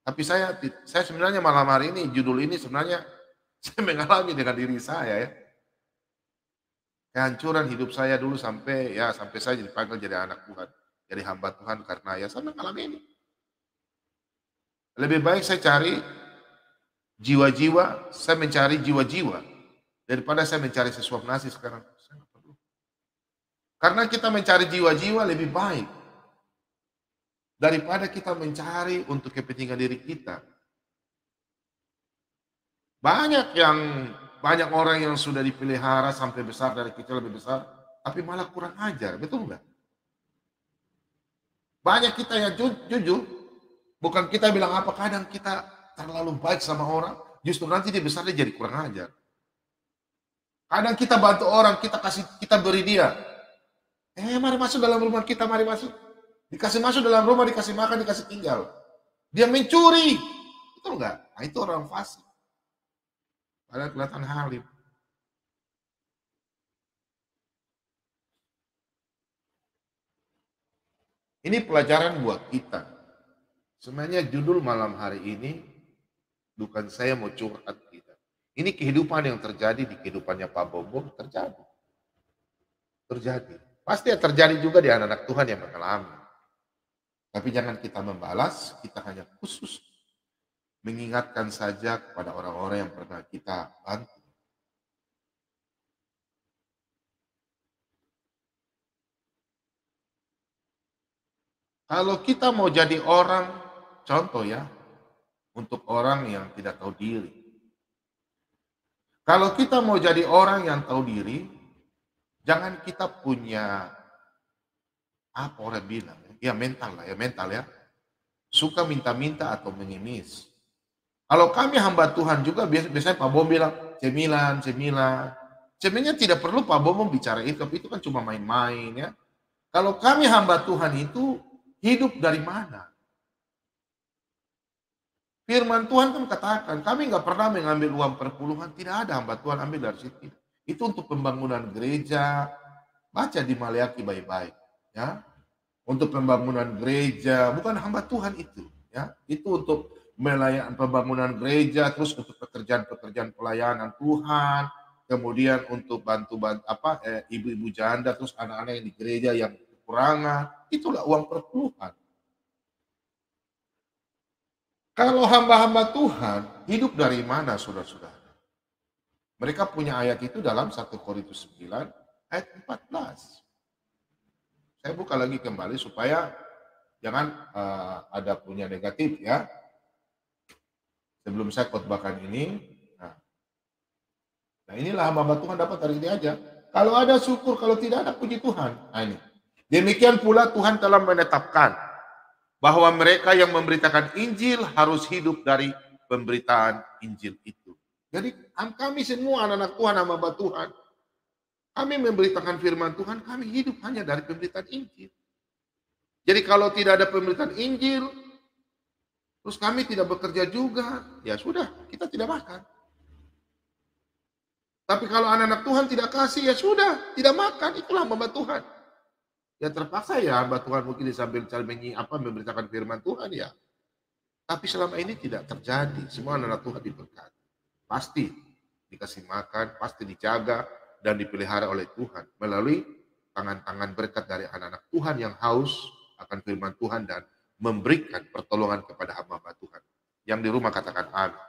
Tapi saya sebenarnya malam hari ini, judul ini sebenarnya saya mengalami dengan diri saya ya. Kehancuran hidup saya dulu sampai saya dipanggil jadi anak Tuhan, jadi hamba Tuhan karena ya saya mengalami ini. Lebih baik saya cari jiwa-jiwa, saya mencari jiwa-jiwa daripada saya mencari sesuap nasi sekarang. Saya nggak perlu. Karena kita mencari jiwa-jiwa lebih baik daripada kita mencari untuk kepentingan diri kita. Banyak orang yang sudah dipelihara sampai besar, dari kecil lebih besar, tapi malah kurang ajar, betul nggak? Banyak kita yang jujur, bukan kita bilang apa, kadang kita terlalu baik sama orang, justru nanti dia besar dia jadi kurang ajar. Kadang kita bantu orang, kita beri dia, mari masuk dalam rumah kita, mari masuk. Dikasih masuk dalam rumah, dikasih makan, dikasih tinggal. Dia mencuri. Betul enggak? Nah, itu orang fasik. Padahal kelihatan halim. Ini pelajaran buat kita. Sebenarnya judul malam hari ini, bukan saya mau curhat kita. Ini kehidupan yang terjadi di kehidupannya Pak Bobo, terjadi. Pasti terjadi juga di anak-anak Tuhan yang mengalami. Tapi jangan kita membalas, kita hanya khusus mengingatkan saja kepada orang-orang yang pernah kita bantu. Kalau kita mau jadi orang, contoh ya, untuk orang yang tidak tahu diri. Kalau kita mau jadi orang yang tahu diri, jangan kita punya, apa orang bilang, ya mental ya. Suka minta-minta atau mengemis. Kalau kami hamba Tuhan juga, biasanya Pak Bom bilang, cemilan. Sebenarnya tidak perlu Pak Bom bicara itu, tapi itu kan cuma main-main ya. Kalau kami hamba Tuhan itu, hidup dari mana? Firman Tuhan kan katakan, kami nggak pernah mengambil uang perpuluhan, tidak ada hamba Tuhan ambil dari situ. Itu untuk pembangunan gereja, baca di Maleakhi baik-baik. Ya. Untuk pembangunan gereja, bukan hamba Tuhan itu. Ya. Itu untuk melayani pembangunan gereja, terus untuk pekerjaan pelayanan Tuhan, kemudian untuk bantu ibu-ibu janda, terus anak-anak yang di gereja yang kekurangan, itulah uang perpuluhan. Kalau hamba-hamba Tuhan, hidup dari mana saudara-saudara? Mereka punya ayat itu dalam 1 Korintus 9 ayat 14. Saya buka lagi kembali supaya jangan ada punya negatif ya. Sebelum saya khotbahkan ini, nah inilah hamba Tuhan dapat hari ini aja. Kalau ada syukur, kalau tidak ada puji Tuhan. Nah ini. Demikian pula Tuhan telah menetapkan bahwa mereka yang memberitakan Injil harus hidup dari pemberitaan Injil itu. Jadi kami semua anak-anak Tuhan, hamba Tuhan, kami memberitakan firman Tuhan, kami hidup hanya dari pemberitaan Injil. Jadi kalau tidak ada pemberitaan Injil, terus kami tidak bekerja juga, ya sudah, kita tidak makan. Tapi kalau anak-anak Tuhan tidak kasih, ya sudah, tidak makan, itulah hamba Tuhan. Ya terpaksa ya hamba Tuhan mungkin sambil memberitakan firman Tuhan ya. Tapi selama ini tidak terjadi. Semua anak-anak Tuhan diberkati. Pasti dikasih makan, pasti dijaga dan dipelihara oleh Tuhan melalui tangan-tangan berkat dari anak-anak Tuhan yang haus akan firman Tuhan dan memberikan pertolongan kepada hamba-hamba Tuhan. Yang di rumah katakan amin.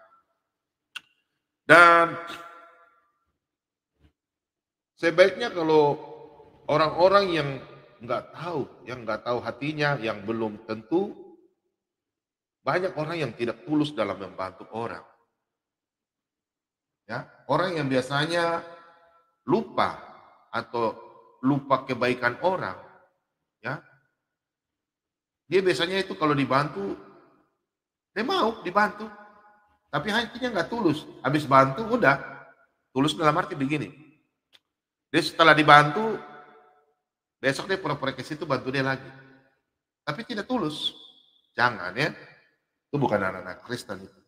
Dan sebaiknya kalau orang-orang yang nggak tahu hatinya, yang belum tentu, banyak orang yang tidak tulus dalam membantu orang. Ya, orang yang biasanya lupa atau lupa kebaikan orang, ya. Dia biasanya itu kalau dibantu, dia mau dibantu, tapi hatinya nggak tulus. Habis bantu udah, tulus dalam arti begini. Dia setelah dibantu, besok dia pura-pura ke situ bantu dia lagi. Tapi tidak tulus. Jangan ya. Itu bukan anak-anak Kristen itu.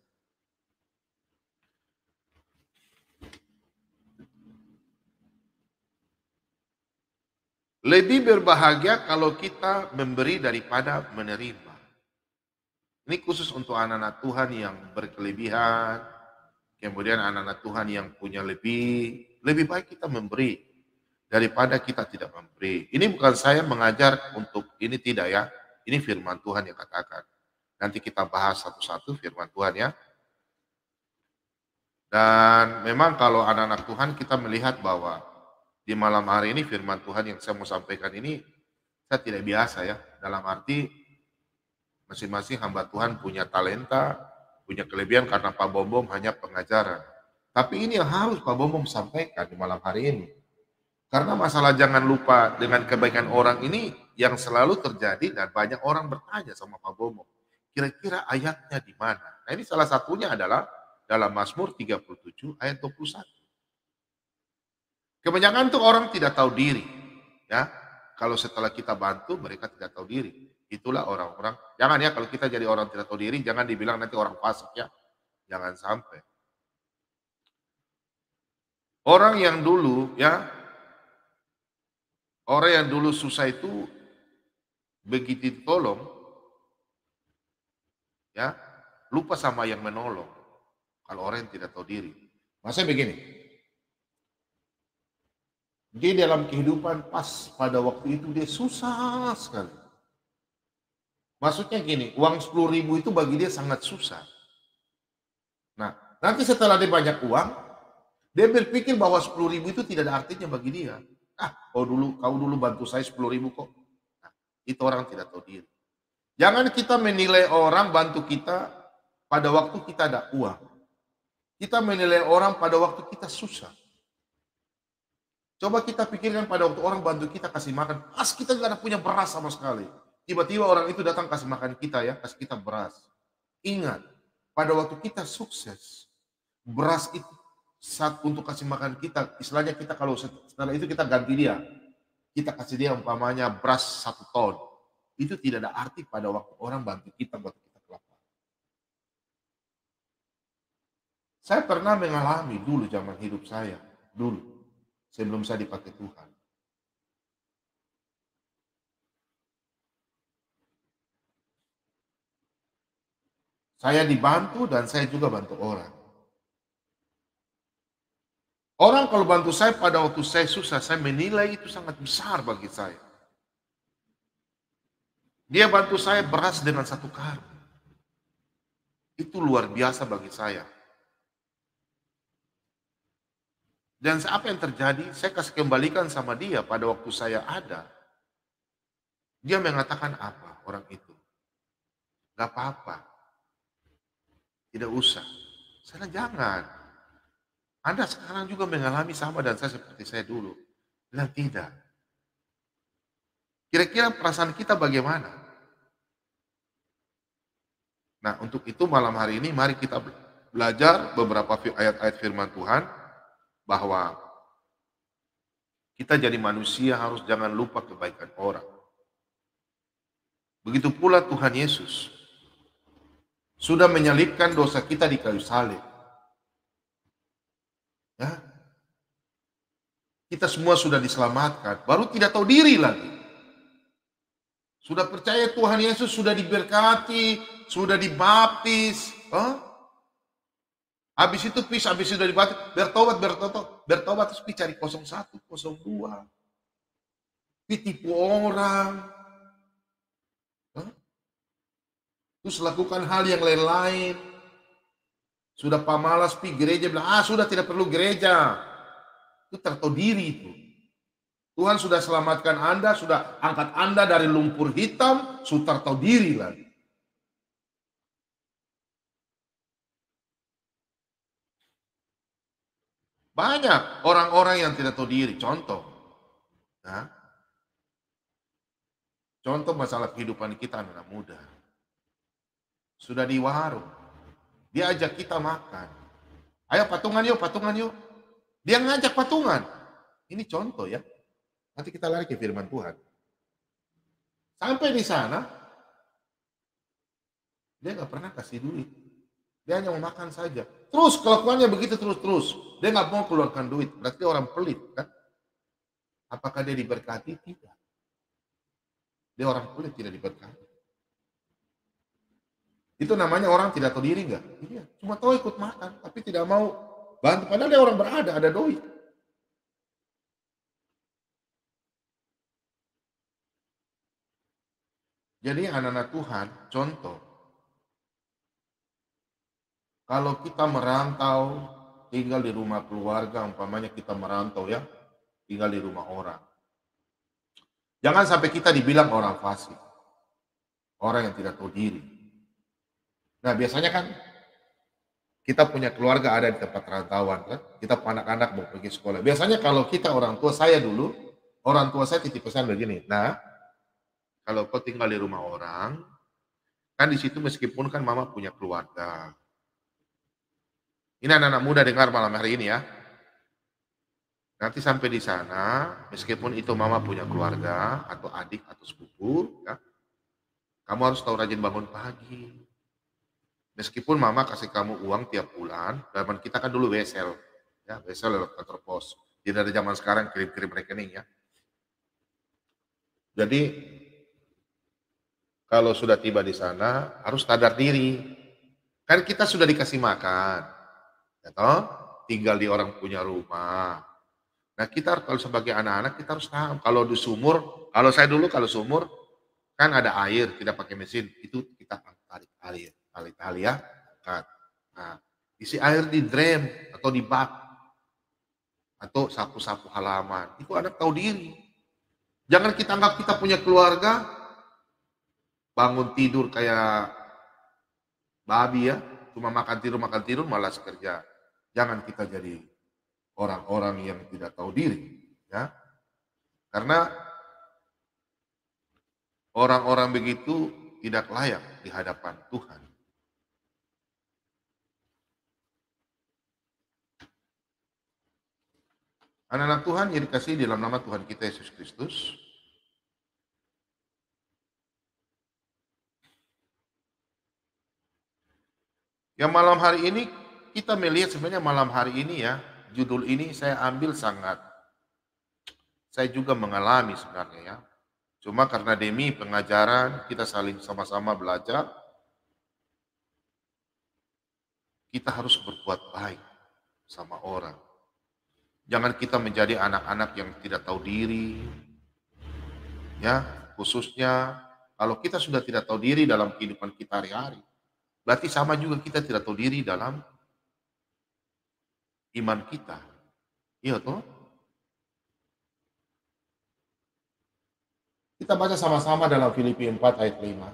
Lebih berbahagia kalau kita memberi daripada menerima. Ini khusus untuk anak-anak Tuhan yang berkelebihan, kemudian anak-anak Tuhan yang punya lebih baik kita memberi daripada kita tidak memberi. Ini bukan saya mengajar untuk ini, tidak ya. Ini firman Tuhan yang katakan. Nanti kita bahas satu-satu firman Tuhan ya. Dan memang kalau anak-anak Tuhan kita melihat bahwa di malam hari ini firman Tuhan yang saya mau sampaikan ini saya tidak biasa ya. Dalam arti masing-masing hamba Tuhan punya talenta, punya kelebihan karena Pak Bombom hanya pengajaran. Tapi ini yang harus Pak Bombom sampaikan di malam hari ini. Karena masalah jangan lupa dengan kebaikan orang ini yang selalu terjadi dan banyak orang bertanya sama Pak Bombom. Kira-kira ayatnya di mana? Nah ini salah satunya adalah dalam Mazmur 37 ayat 21. Kebanyakan tuh orang tidak tahu diri. Ya, kalau setelah kita bantu mereka tidak tahu diri. Itulah orang-orang. Jangan ya kalau kita jadi orang tidak tahu diri, jangan dibilang nanti orang fasik ya. Jangan sampai. Orang yang dulu ya, orang yang dulu susah itu begitu ditolong, ya lupa sama yang menolong. Kalau orang yang tidak tahu diri. Maksudnya begini, dia dalam kehidupan pas pada waktu itu dia susah sekali. Maksudnya gini, uang 10.000 itu bagi dia sangat susah. Nah, nanti setelah dia banyak uang, dia berpikir bahwa 10.000 itu tidak ada artinya bagi dia. Kau dulu bantu saya 10.000 kok. Nah, itu orang tidak tahu diri. Jangan kita menilai orang bantu kita pada waktu kita ada uang. Kita menilai orang pada waktu kita susah. Coba kita pikirkan pada waktu orang bantu kita kasih makan, pas kita nggak ada punya beras sama sekali. Tiba-tiba orang itu datang kasih makan kita ya, kasih kita beras. Ingat, pada waktu kita sukses, beras itu saat untuk kasih makan kita, istilahnya kita kalau setelah itu kita ganti dia. Kita kasih dia umpamanya beras 1 ton. Itu tidak ada arti pada waktu orang bantu kita, waktu kita kelaparan. Saya pernah mengalami dulu zaman hidup saya, dulu. Sebelum saya dipakai Tuhan. Saya dibantu dan saya juga bantu orang. Orang kalau bantu saya pada waktu saya susah, saya menilai itu sangat besar bagi saya. Dia bantu saya beras dengan 1 karung. Itu luar biasa bagi saya. Dan apa yang terjadi, saya kasih kembalikan sama dia pada waktu saya ada. Dia mengatakan apa orang itu? Gak apa-apa. Tidak usah. Saya jangan. Anda sekarang juga mengalami sama dan saya seperti saya dulu. Bilang tidak. Kira-kira perasaan kita bagaimana? Nah untuk itu malam hari ini mari kita belajar beberapa ayat-ayat firman Tuhan. Bahwa kita jadi manusia harus jangan lupa kebaikan orang. Begitu pula Tuhan Yesus sudah menyalibkan dosa kita di kayu salib. Ya. Kita semua sudah diselamatkan, baru tidak tahu diri lagi. Sudah percaya Tuhan Yesus, sudah diberkati, sudah dibaptis. Habis itu habis itu dari baptis, bertobat terus cari 01, 02. Tipu orang. Terus lakukan hal yang lain-lain. Sudah pamalas pergi gereja, bilang, sudah tidak perlu gereja. Itu tertahu diri itu. Tuhan sudah selamatkan Anda, sudah angkat Anda dari lumpur hitam, sudah tertahu diri lagi. Banyak orang-orang yang tidak tahu diri. Contoh. Contoh masalah kehidupan kita anak muda. Sudah di warung. Dia ajak kita makan. Ayo patungan yuk. Dia ngajak patungan. Ini contoh ya. Nanti kita lari ke firman Tuhan. Sampai di sana, dia nggak pernah kasih duit. Dia hanya mau makan saja. Terus kelakuannya begitu terus. Dia nggak mau keluarkan duit. Berarti orang pelit kan? Apakah dia diberkati? Tidak. Dia orang pelit, tidak diberkati. Itu namanya orang tidak tahu diri nggak? Iya. Cuma tahu ikut makan, tapi tidak mau bantu. Padahal dia orang berada, ada doi. Jadi anak-anak Tuhan, contoh. Kalau kita merantau, tinggal di rumah keluarga, umpamanya kita merantau ya, tinggal di rumah orang. Jangan sampai kita dibilang orang fasik. Orang yang tidak tahu diri. Nah biasanya kan, kita punya keluarga ada di tempat rantauan kan, kita anak-anak mau pergi sekolah. Biasanya kalau kita orang tua saya dulu, orang tua saya titip pesan begini, nah kalau kau tinggal di rumah orang, kan di situ meskipun kan mama punya keluarga. Ini anak-anak muda dengar malam hari ini ya. Nanti sampai di sana, meskipun itu mama punya keluarga, atau adik, atau sepupu, ya, kamu harus tahu rajin bangun pagi. Meskipun mama kasih kamu uang tiap bulan, zaman kita kan dulu wesel, ya wesel lewat kantor pos. Tidak ada zaman sekarang kirim-kirim rekening ya. Jadi kalau sudah tiba di sana harus sadar diri. Kan kita sudah dikasih makan, ya toh? Tinggal di orang punya rumah. Nah kita kalau sebagai anak-anak kita harus tahu. Kalau di sumur, kalau saya dulu kalau sumur kan ada air, tidak pakai mesin, itu kita tarik air. Tali ya, nah, isi air di drum atau di bak atau sapu-sapu halaman. Itu anak tahu diri. Jangan kita anggap kita punya keluarga, bangun tidur kayak babi ya, cuma makan tidur, malas kerja. Jangan kita jadi orang-orang yang tidak tahu diri, ya. Karena orang-orang begitu tidak layak di hadapan Tuhan. Anak-anak Tuhan yang dikasihi dalam nama Tuhan kita Yesus Kristus. Yang malam hari ini kita melihat sebenarnya malam hari ini ya, judul ini saya ambil saya juga mengalami sebenarnya ya. Cuma karena demi pengajaran kita saling sama-sama belajar, kita harus berbuat baik sama orang. Jangan kita menjadi anak-anak yang tidak tahu diri. Ya, khususnya kalau kita sudah tidak tahu diri dalam kehidupan kita hari-hari, berarti sama juga kita tidak tahu diri dalam iman kita. Iya toh? Kita baca sama-sama dalam Filipi 4 ayat 5.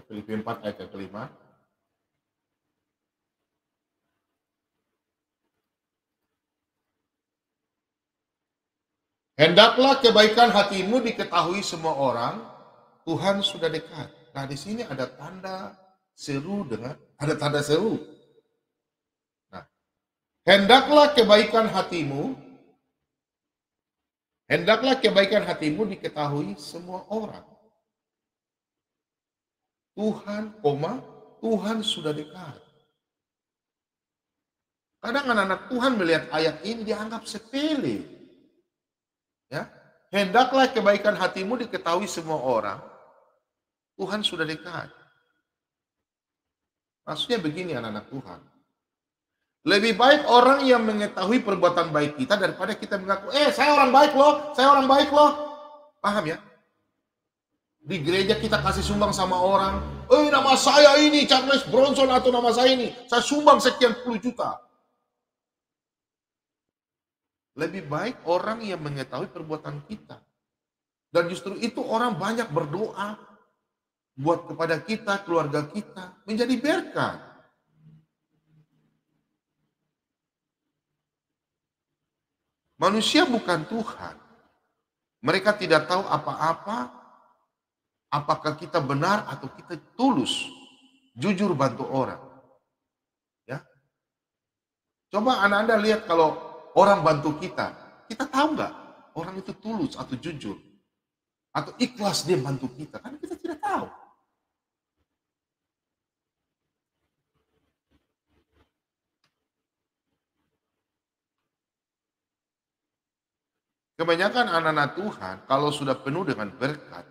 Filipi 4 ayat 5. Hendaklah kebaikan hatimu diketahui semua orang, Tuhan sudah dekat. Nah di sini ada tanda seru dengan ada tanda seru. Nah, hendaklah kebaikan hatimu diketahui semua orang. Tuhan sudah dekat. Kadang anak-anak Tuhan melihat ayat ini dianggap sepele. Ya, hendaklah kebaikan hatimu diketahui semua orang. Tuhan sudah dekat. Maksudnya begini anak-anak Tuhan. Lebih baik orang yang mengetahui perbuatan baik kita daripada kita mengaku, saya orang baik loh, saya orang baik loh. Paham ya? Di gereja kita kasih sumbang sama orang, nama saya ini Charles Bronson atau nama saya ini, saya sumbang sekian puluh juta. Lebih baik orang yang mengetahui perbuatan kita. Dan justru itu orang banyak berdoa buat kepada kita, keluarga kita, menjadi berkat. Manusia bukan Tuhan. Mereka tidak tahu apa-apa, apakah kita benar atau kita tulus, jujur bantu orang. Ya, coba Anda lihat kalau orang bantu kita tahu nggak orang itu tulus atau jujur atau ikhlas dia bantu kita? Kan kita tidak tahu. Kebanyakan anak-anak Tuhan kalau sudah penuh dengan berkat,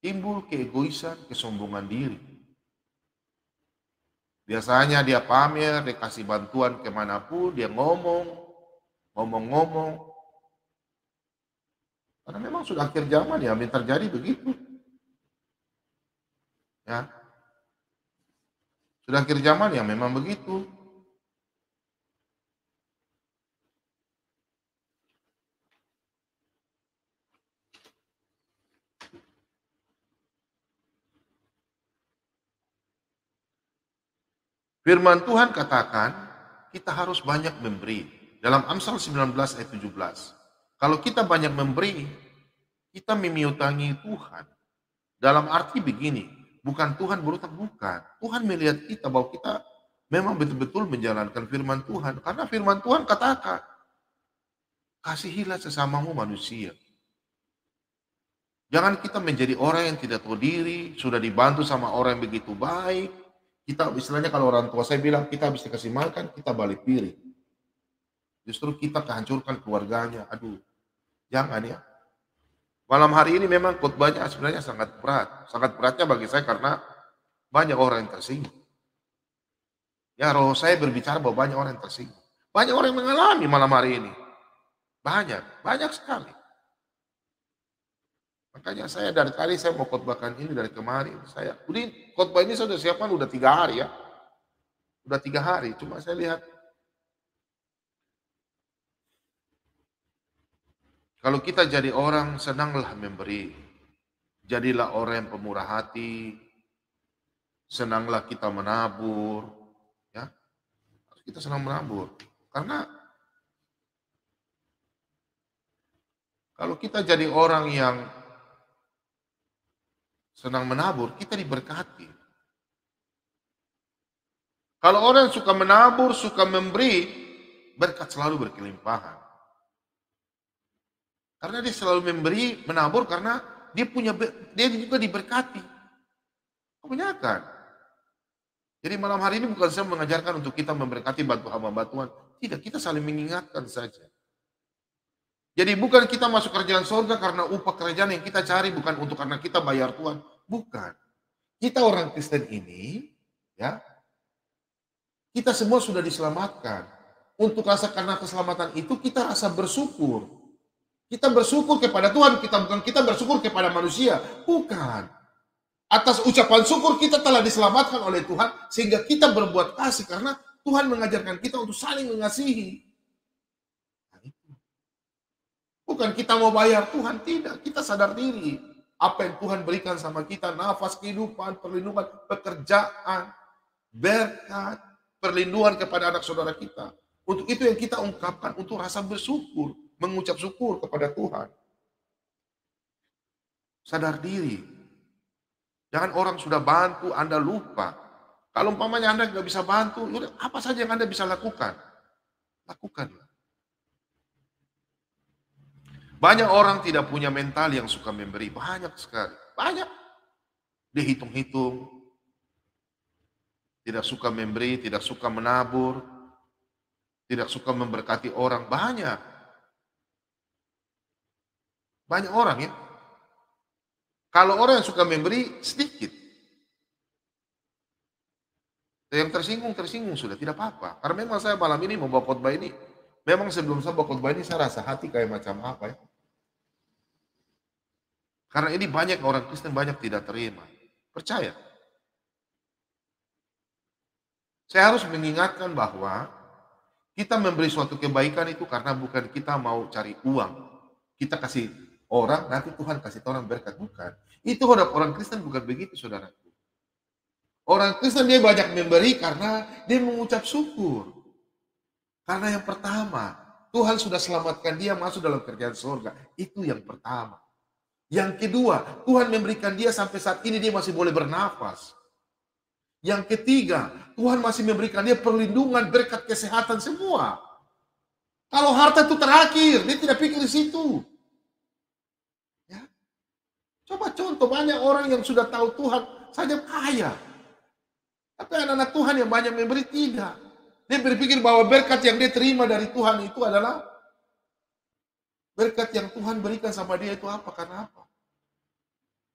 timbul keegoisan, kesombongan diri. Biasanya dia pamer, dia kasih bantuan kemanapun, dia ngomong-ngomong. Karena memang sudah akhir zaman ya, yang terjadi begitu. Ya, sudah akhir zaman ya memang begitu. Firman Tuhan katakan, kita harus banyak memberi. Dalam Amsal 19 ayat 17. Kalau kita banyak memberi, kita memiutangi Tuhan. Dalam arti begini, bukan Tuhan berutang, bukan. Tuhan melihat kita bahwa kita memang betul-betul menjalankan firman Tuhan. Karena firman Tuhan katakan, kasihilah sesamamu manusia. Jangan kita menjadi orang yang tidak tahu diri, sudah dibantu sama orang yang begitu baik. Kita istilahnya kalau orang tua saya bilang, kita habis dikasih makan, kita balik piring. Justru kita kehancurkan keluarganya. Aduh, jangan ya. Malam hari ini memang khotbahnya sebenarnya sangat berat. Sangat beratnya bagi saya karena banyak orang yang tersinggung. Ya, roh saya berbicara bahwa banyak orang yang tersinggung. Banyak orang yang mengalami malam hari ini. Banyak sekali. Makanya saya dari tadi saya mau khotbahkan ini dari kemarin. Khotbah ini saya sudah siapkan udah 3 hari ya. Udah 3 hari. Cuma saya lihat kalau kita jadi orang senanglah memberi. Jadilah orang yang pemurah hati. Senanglah kita menabur. Ya, kita senang menabur. Karena kalau kita jadi orang yang senang menabur, kita diberkati. Kalau orang suka menabur, suka memberi, berkat selalu berkelimpahan. Karena dia selalu memberi, menabur karena dia juga diberkati. Kebanyakan. Jadi malam hari ini bukan saya mengajarkan untuk kita memberkati bantu hamba Tuhan. Tidak, kita saling mengingatkan saja. Jadi bukan kita masuk kerajaan surga karena upah kerajaan yang kita cari, bukan untuk karena kita bayar Tuhan. Bukan. Kita orang Kristen ini, ya, kita semua sudah diselamatkan. Untuk karena keselamatan itu kita rasa bersyukur. Kita bersyukur kepada Tuhan, bukan kita bersyukur kepada manusia. Bukan. Atas ucapan syukur kita telah diselamatkan oleh Tuhan, sehingga kita berbuat kasih karena Tuhan mengajarkan kita untuk saling mengasihi. Bukan kita mau bayar Tuhan, tidak. Kita sadar diri. Apa yang Tuhan berikan sama kita, nafas kehidupan, perlindungan, pekerjaan, berkat, perlindungan kepada anak saudara kita. Untuk itu yang kita ungkapkan, untuk rasa bersyukur, mengucap syukur kepada Tuhan. Sadar diri. Jangan orang sudah bantu, Anda lupa. Kalau umpamanya Anda nggak bisa bantu, apa saja yang Anda bisa lakukan? Lakukanlah. Banyak orang tidak punya mental yang suka memberi. Banyak sekali. Banyak. Dia hitung-hitung. Tidak suka memberi, tidak suka menabur. Tidak suka memberkati orang. Banyak. Banyak orang ya. Kalau orang yang suka memberi sedikit, yang tersinggung sudah tidak apa-apa. Karena memang saya malam ini mau bawa khotbah ini. Memang sebelum saya bawa khotbah ini saya rasa hati kayak macam apa ya. Karena ini banyak orang Kristen banyak tidak terima. Percaya. Saya harus mengingatkan bahwa kita memberi suatu kebaikan itu karena bukan kita mau cari uang. Kita kasih orang, nanti Tuhan kasih orang berkat. Bukan. Itu orang Kristen bukan begitu, saudaraku. Orang Kristen dia banyak memberi karena dia mengucap syukur. Karena yang pertama, Tuhan sudah selamatkan dia masuk dalam kerjaan surga. Itu yang pertama. Yang kedua, Tuhan memberikan dia sampai saat ini dia masih boleh bernafas. Yang ketiga, Tuhan masih memberikan dia perlindungan, berkat kesehatan semua. Kalau harta itu terakhir, dia tidak pikir di situ. Ya. Coba contoh, banyak orang yang sudah tahu Tuhan saja kaya. Tapi anak-anak Tuhan yang banyak memberi tidak. Dia berpikir bahwa berkat yang dia terima dari Tuhan itu adalah berkat yang Tuhan berikan sama dia itu apa? Karena apa?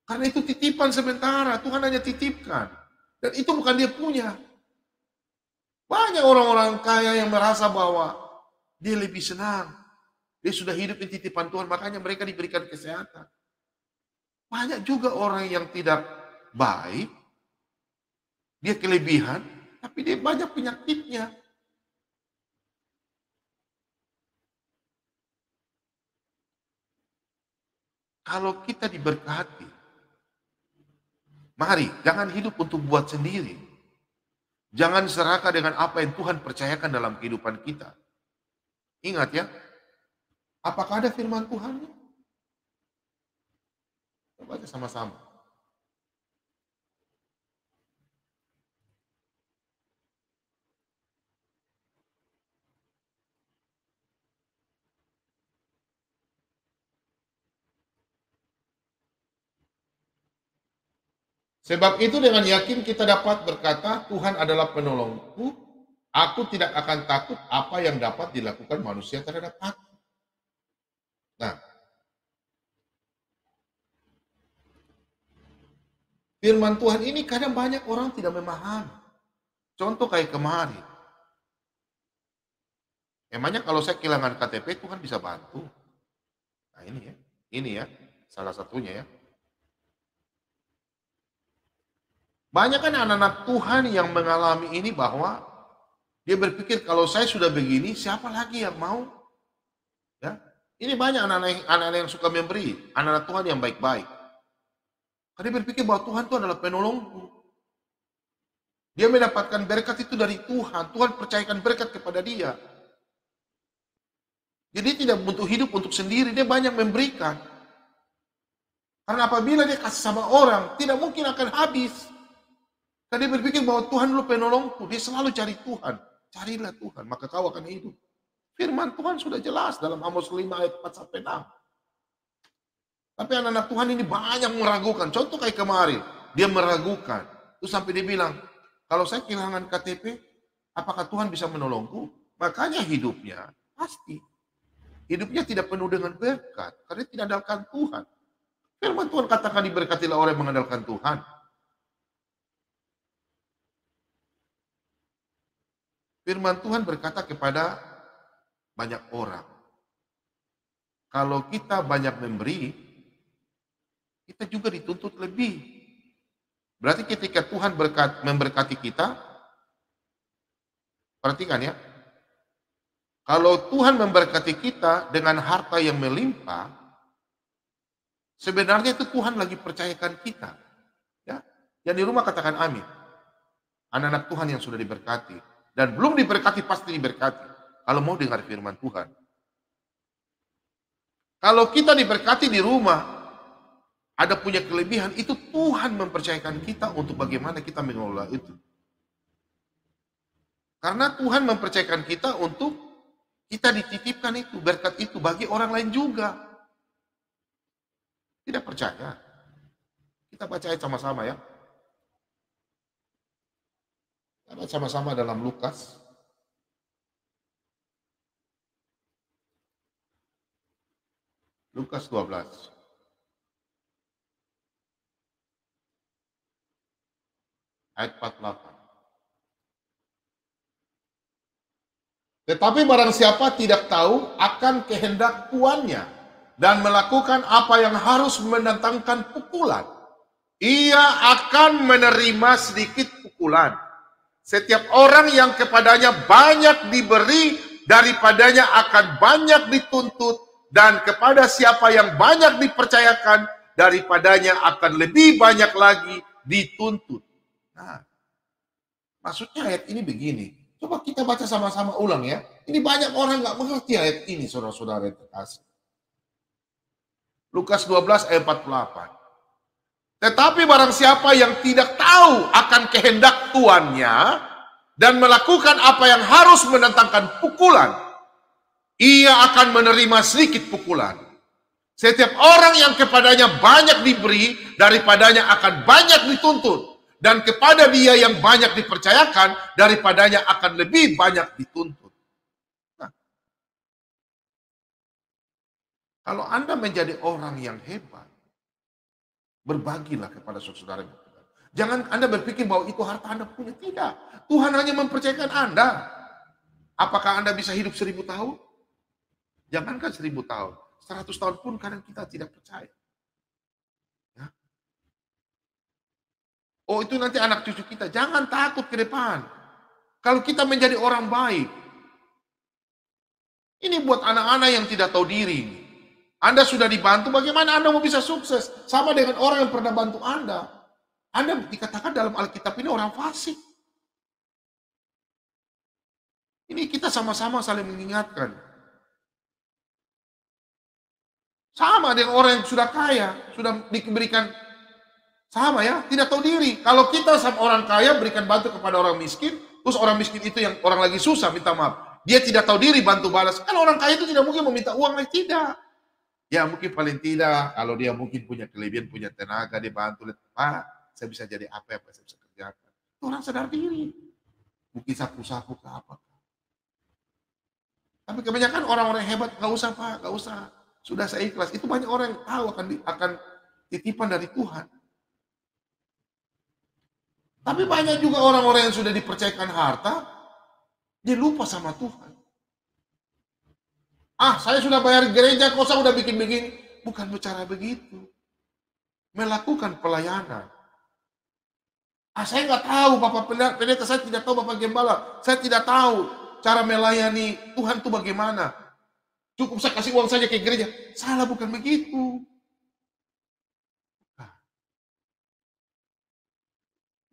Karena itu titipan sementara, Tuhan hanya titipkan. Dan itu bukan dia punya. Banyak orang-orang kaya yang merasa bahwa dia lebih senang. Dia sudah hidup di titipan Tuhan, makanya mereka diberikan kesehatan. Banyak juga orang yang tidak baik, dia kelebihan, tapi dia banyak penyakitnya. Kalau kita diberkati, mari jangan hidup untuk buat sendiri. Jangan serakah dengan apa yang Tuhan percayakan dalam kehidupan kita. Ingat ya, apakah ada firman Tuhan? Kita baca sama-sama. Sebab itu dengan yakin kita dapat berkata, Tuhan adalah penolongku, aku tidak akan takut apa yang dapat dilakukan manusia terhadap aku. Nah, firman Tuhan ini kadang banyak orang tidak memahami. Contoh kayak kemarin. Emangnya kalau saya kehilangan KTP, Tuhan bisa bantu? Nah ini ya, salah satunya ya. Banyak kan anak-anak Tuhan yang mengalami ini bahwa dia berpikir kalau saya sudah begini, siapa lagi yang mau? Ya, ini banyak anak-anak yang suka memberi, anak-anak Tuhan yang baik-baik. Karena dia berpikir bahwa Tuhan itu adalah penolongku. Dia mendapatkan berkat itu dari Tuhan. Tuhan percayakan berkat kepada dia. Jadi tidak butuh hidup untuk sendiri, dia banyak memberikan. Karena apabila dia kasih sama orang, tidak mungkin akan habis. Karena dia berpikir bahwa Tuhan dulu penolongku, dia selalu cari Tuhan. Carilah Tuhan, maka kau akan hidup. Firman Tuhan sudah jelas dalam Amos 5 ayat 4-6. Tapi anak-anak Tuhan ini banyak meragukan. Contoh kayak kemarin, dia meragukan. Terus sampai dia bilang, kalau saya kehilangan KTP, apakah Tuhan bisa menolongku? Makanya hidupnya pasti. Hidupnya tidak penuh dengan berkat. Karena tidak andalkan Tuhan. Firman Tuhan katakan diberkatilah orang yang mengandalkan Tuhan. Firman Tuhan berkata kepada banyak orang. Kalau kita banyak memberi, kita juga dituntut lebih. Berarti ketika Tuhan memberkati kita, perhatikan ya, kalau Tuhan memberkati kita dengan harta yang melimpah, sebenarnya itu Tuhan lagi percayakan kita. Ya, yang di rumah katakan amin. Anak-anak Tuhan yang sudah diberkati dan belum diberkati pasti diberkati. Kalau mau dengar firman Tuhan. Kalau kita diberkati di rumah, ada punya kelebihan, itu Tuhan mempercayakan kita untuk bagaimana kita mengelola itu. Karena Tuhan mempercayakan kita untuk kita dititipkan itu, berkat itu bagi orang lain juga. Tidak percaya? Kita baca ayat sama-sama ya. Kita baca sama-sama dalam Lukas. Lukas 12. Ayat 48. Tetapi barang siapa tidak tahu akan kehendak tuannya dan melakukan apa yang harus mendatangkan pukulan, ia akan menerima sedikit pukulan. Setiap orang yang kepadanya banyak diberi, daripadanya akan banyak dituntut, dan kepada siapa yang banyak dipercayakan, daripadanya akan lebih banyak lagi dituntut. Nah, maksudnya ayat ini begini. Coba kita baca sama-sama ulang ya. Ini banyak orang nggak mengerti ayat ini, saudara-saudara yang terkasih. Lukas 12 ayat 48. Tetapi barang siapa yang tidak tahu akan kehendak tuannya dan melakukan apa yang harus mendatangkan pukulan, ia akan menerima sedikit pukulan. Setiap orang yang kepadanya banyak diberi, daripadanya akan banyak dituntut. Dan kepada dia yang banyak dipercayakan, daripadanya akan lebih banyak dituntut. Nah, kalau Anda menjadi orang yang hebat, berbagilah kepada saudara. Jangan Anda berpikir bahwa itu harta Anda punya. Tidak. Tuhan hanya mempercayakan Anda. Apakah Anda bisa hidup 1000 tahun? Jangankan 1000 tahun. 100 tahun pun kadang kita tidak percaya. Ya. Oh, itu nanti anak cucu kita. Jangan takut ke depan. Kalau kita menjadi orang baik. Ini buat anak-anak yang tidak tahu diri. Anda sudah dibantu, bagaimana Anda mau bisa sukses? Sama dengan orang yang pernah bantu Anda. Anda dikatakan dalam Alkitab ini orang fasik. Ini kita sama-sama saling mengingatkan. Sama dengan orang yang sudah kaya, sudah diberikan. Sama ya, tidak tahu diri. Kalau kita sama orang kaya berikan bantu kepada orang miskin, terus orang miskin itu yang orang lagi susah minta maaf. Dia tidak tahu diri bantu balas. Kan orang kaya itu tidak mungkin meminta uang lagi, tidak. Ya mungkin paling tidak, kalau dia mungkin punya kelebihan, punya tenaga, dia bantu. Pak, saya bisa jadi apa saya bisa kerjakan. Itu orang sadar diri. Mungkin sapu-sapu ke apa. Tapi kebanyakan orang-orang hebat, nggak usah Pak, nggak usah. Sudah saya ikhlas. Itu banyak orang yang tahu akan titipan dari Tuhan. Tapi banyak juga orang-orang yang sudah dipercayakan harta, dia lupa sama Tuhan. Ah, saya sudah bayar gereja, kok saya udah bikin begini. Bukan bicara begitu. Melakukan pelayanan. Ah, saya nggak tahu, Bapak Pendeta, saya tidak tahu, Bapak Gembala. Saya tidak tahu cara melayani Tuhan itu bagaimana. Cukup saya kasih uang saja ke gereja. Salah, bukan begitu.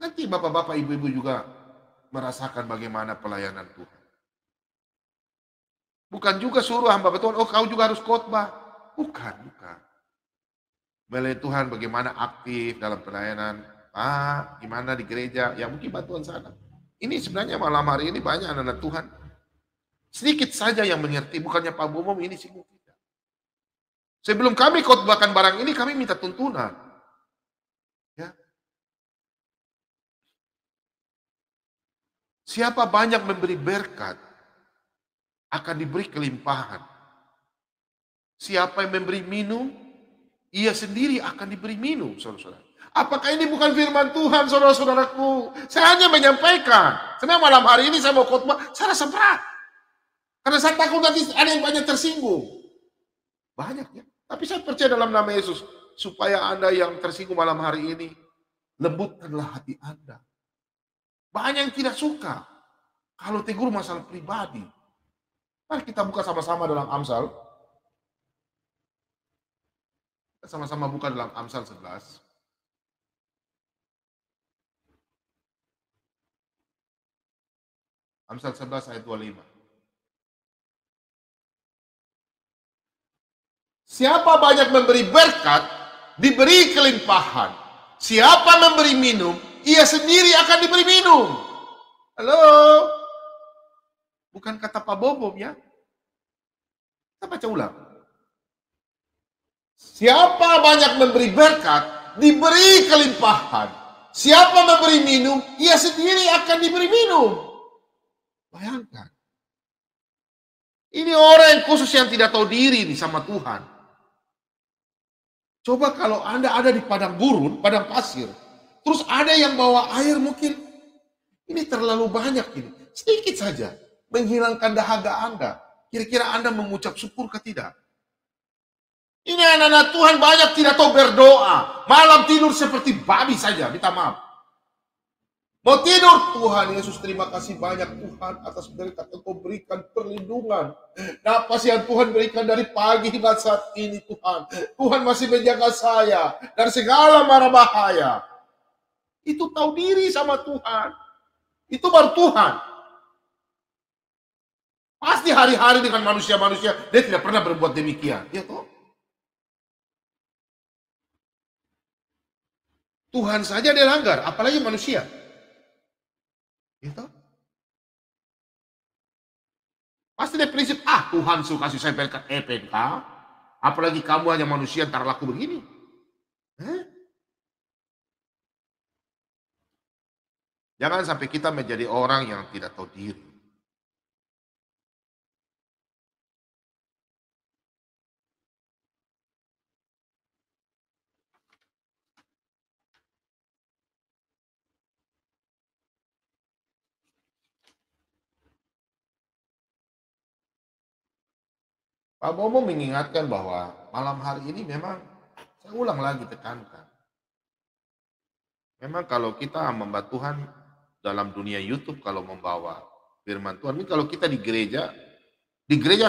Nanti bapak-bapak, ibu-ibu juga merasakan bagaimana pelayanan Tuhan. Bukan juga suruh hamba Tuhan, oh kau juga harus khotbah. Bukan. Melayani Tuhan bagaimana aktif dalam pelayanan. Pak, gimana di gereja? Ya mungkin bantuan sana. Ini sebenarnya malam hari ini banyak anak-anak Tuhan. Sedikit saja yang mengerti, bukannya Pak Bomom ini singgung kita. Sebelum kami khotbahkan barang ini, kami minta tuntunan. Ya. Siapa banyak memberi berkat, akan diberi kelimpahan. Siapa yang memberi minum, ia sendiri akan diberi minum, saudara-saudara. Apakah ini bukan firman Tuhan, saudara-saudaraku? Saya hanya menyampaikan. Sebenarnya malam hari ini saya mau khotbah, saya rasa berat. Karena saya takut nanti ada yang banyak tersinggung. Banyak ya. Tapi saya percaya dalam nama Yesus, supaya Anda yang tersinggung malam hari ini, lembutkanlah hati Anda. Banyak yang tidak suka kalau tegur masalah pribadi. Mari kita buka sama-sama dalam Amsal. Kita sama-sama buka dalam Amsal 11. Amsal 11 ayat 25. Siapa banyak memberi berkat, diberi kelimpahan. Siapa memberi minum, ia sendiri akan diberi minum. Halo? Bukan kata Pak Bobom ya. Kita baca ulang. Siapa banyak memberi berkat, diberi kelimpahan. Siapa memberi minum, ia sendiri akan diberi minum. Bayangkan. Ini orang yang khusus yang tidak tahu diri nih sama Tuhan. Coba kalau Anda ada di padang gurun, padang pasir, terus ada yang bawa air mungkin, ini terlalu banyak ini. Sedikit saja, menghilangkan dahaga Anda. Kira-kira Anda mengucap syukur ke tidak? Ini anak-anak Tuhan banyak tidak tahu berdoa. Malam tidur seperti babi saja, minta maaf. Mau tidur, Tuhan Yesus terima kasih banyak Tuhan atas berkat Engkau berikan perlindungan. Apa yang Tuhan berikan dari pagi hingga saat ini Tuhan. Tuhan masih menjaga saya dari segala mara bahaya. Itu tahu diri sama Tuhan. Itu baru Tuhan. Pasti hari-hari dengan manusia-manusia, dia tidak pernah berbuat demikian. Ya toh? Tuhan saja dia langgar, apalagi manusia. Gitu. Pasti ada prinsip, Tuhan suka kasih saya berkat EPK, apalagi kamu hanya manusia ntar laku begini. Jangan sampai kita menjadi orang yang tidak tahu diri. Pak Bobo mengingatkan bahwa malam hari ini memang, saya ulang lagi tekankan. Memang kalau kita hamba Tuhan dalam dunia YouTube kalau membawa firman Tuhan, ini kalau kita di gereja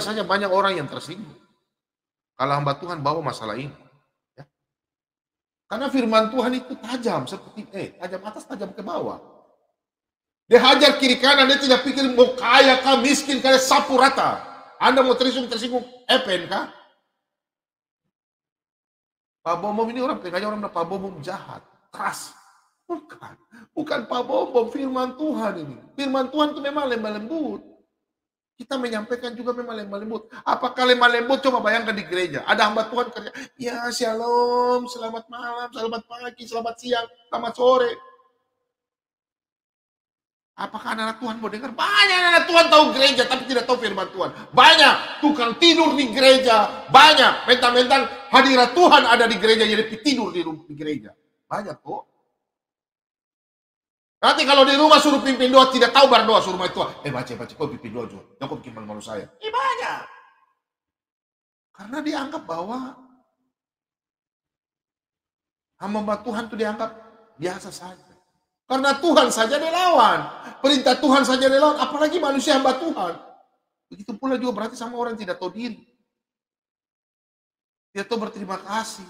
saja banyak orang yang tersinggung. Kalau hamba Tuhan bawa masalah ini. Ya. Karena firman Tuhan itu tajam, seperti tajam atas, tajam ke bawah. Dia hajar kiri kanan, dia tidak pikir mau kaya kah, miskin kah, sapu rata. Anda mau tersinggung, epen kah? Pak Bom ini orang pengajar, orang Pak Bom jahat, keras. Bukan Pak Bom, firman Tuhan ini. Firman Tuhan itu memang lemah lembut. Kita menyampaikan juga memang lemah lembut. Apakah lemah lembut? Coba bayangkan di gereja. Ada hamba Tuhan kerja, ya shalom, selamat malam, selamat pagi, selamat siang, selamat sore. Apakah anak-anak Tuhan mau dengar? Banyak anak Tuhan tahu gereja tapi tidak tahu firman Tuhan. Banyak tukang tidur di gereja. Banyak mentang-mentang hadirat Tuhan ada di gereja jadi tidur di gereja. Banyak kok. Nanti kalau di rumah suruh pimpin doa tidak tahu berdoa suruh Tuhan. Baca kau pimpin doa juga. Jangan bikin malu-malu saya. Banyak. Karena dianggap bahwa hamba Tuhan itu dianggap biasa saja. Karena Tuhan saja dilawan. Perintah Tuhan saja dilawan. Apalagi manusia hamba Tuhan. Begitu pula juga berarti sama orang yang tidak tahu diri. Dia tahu berterima kasih.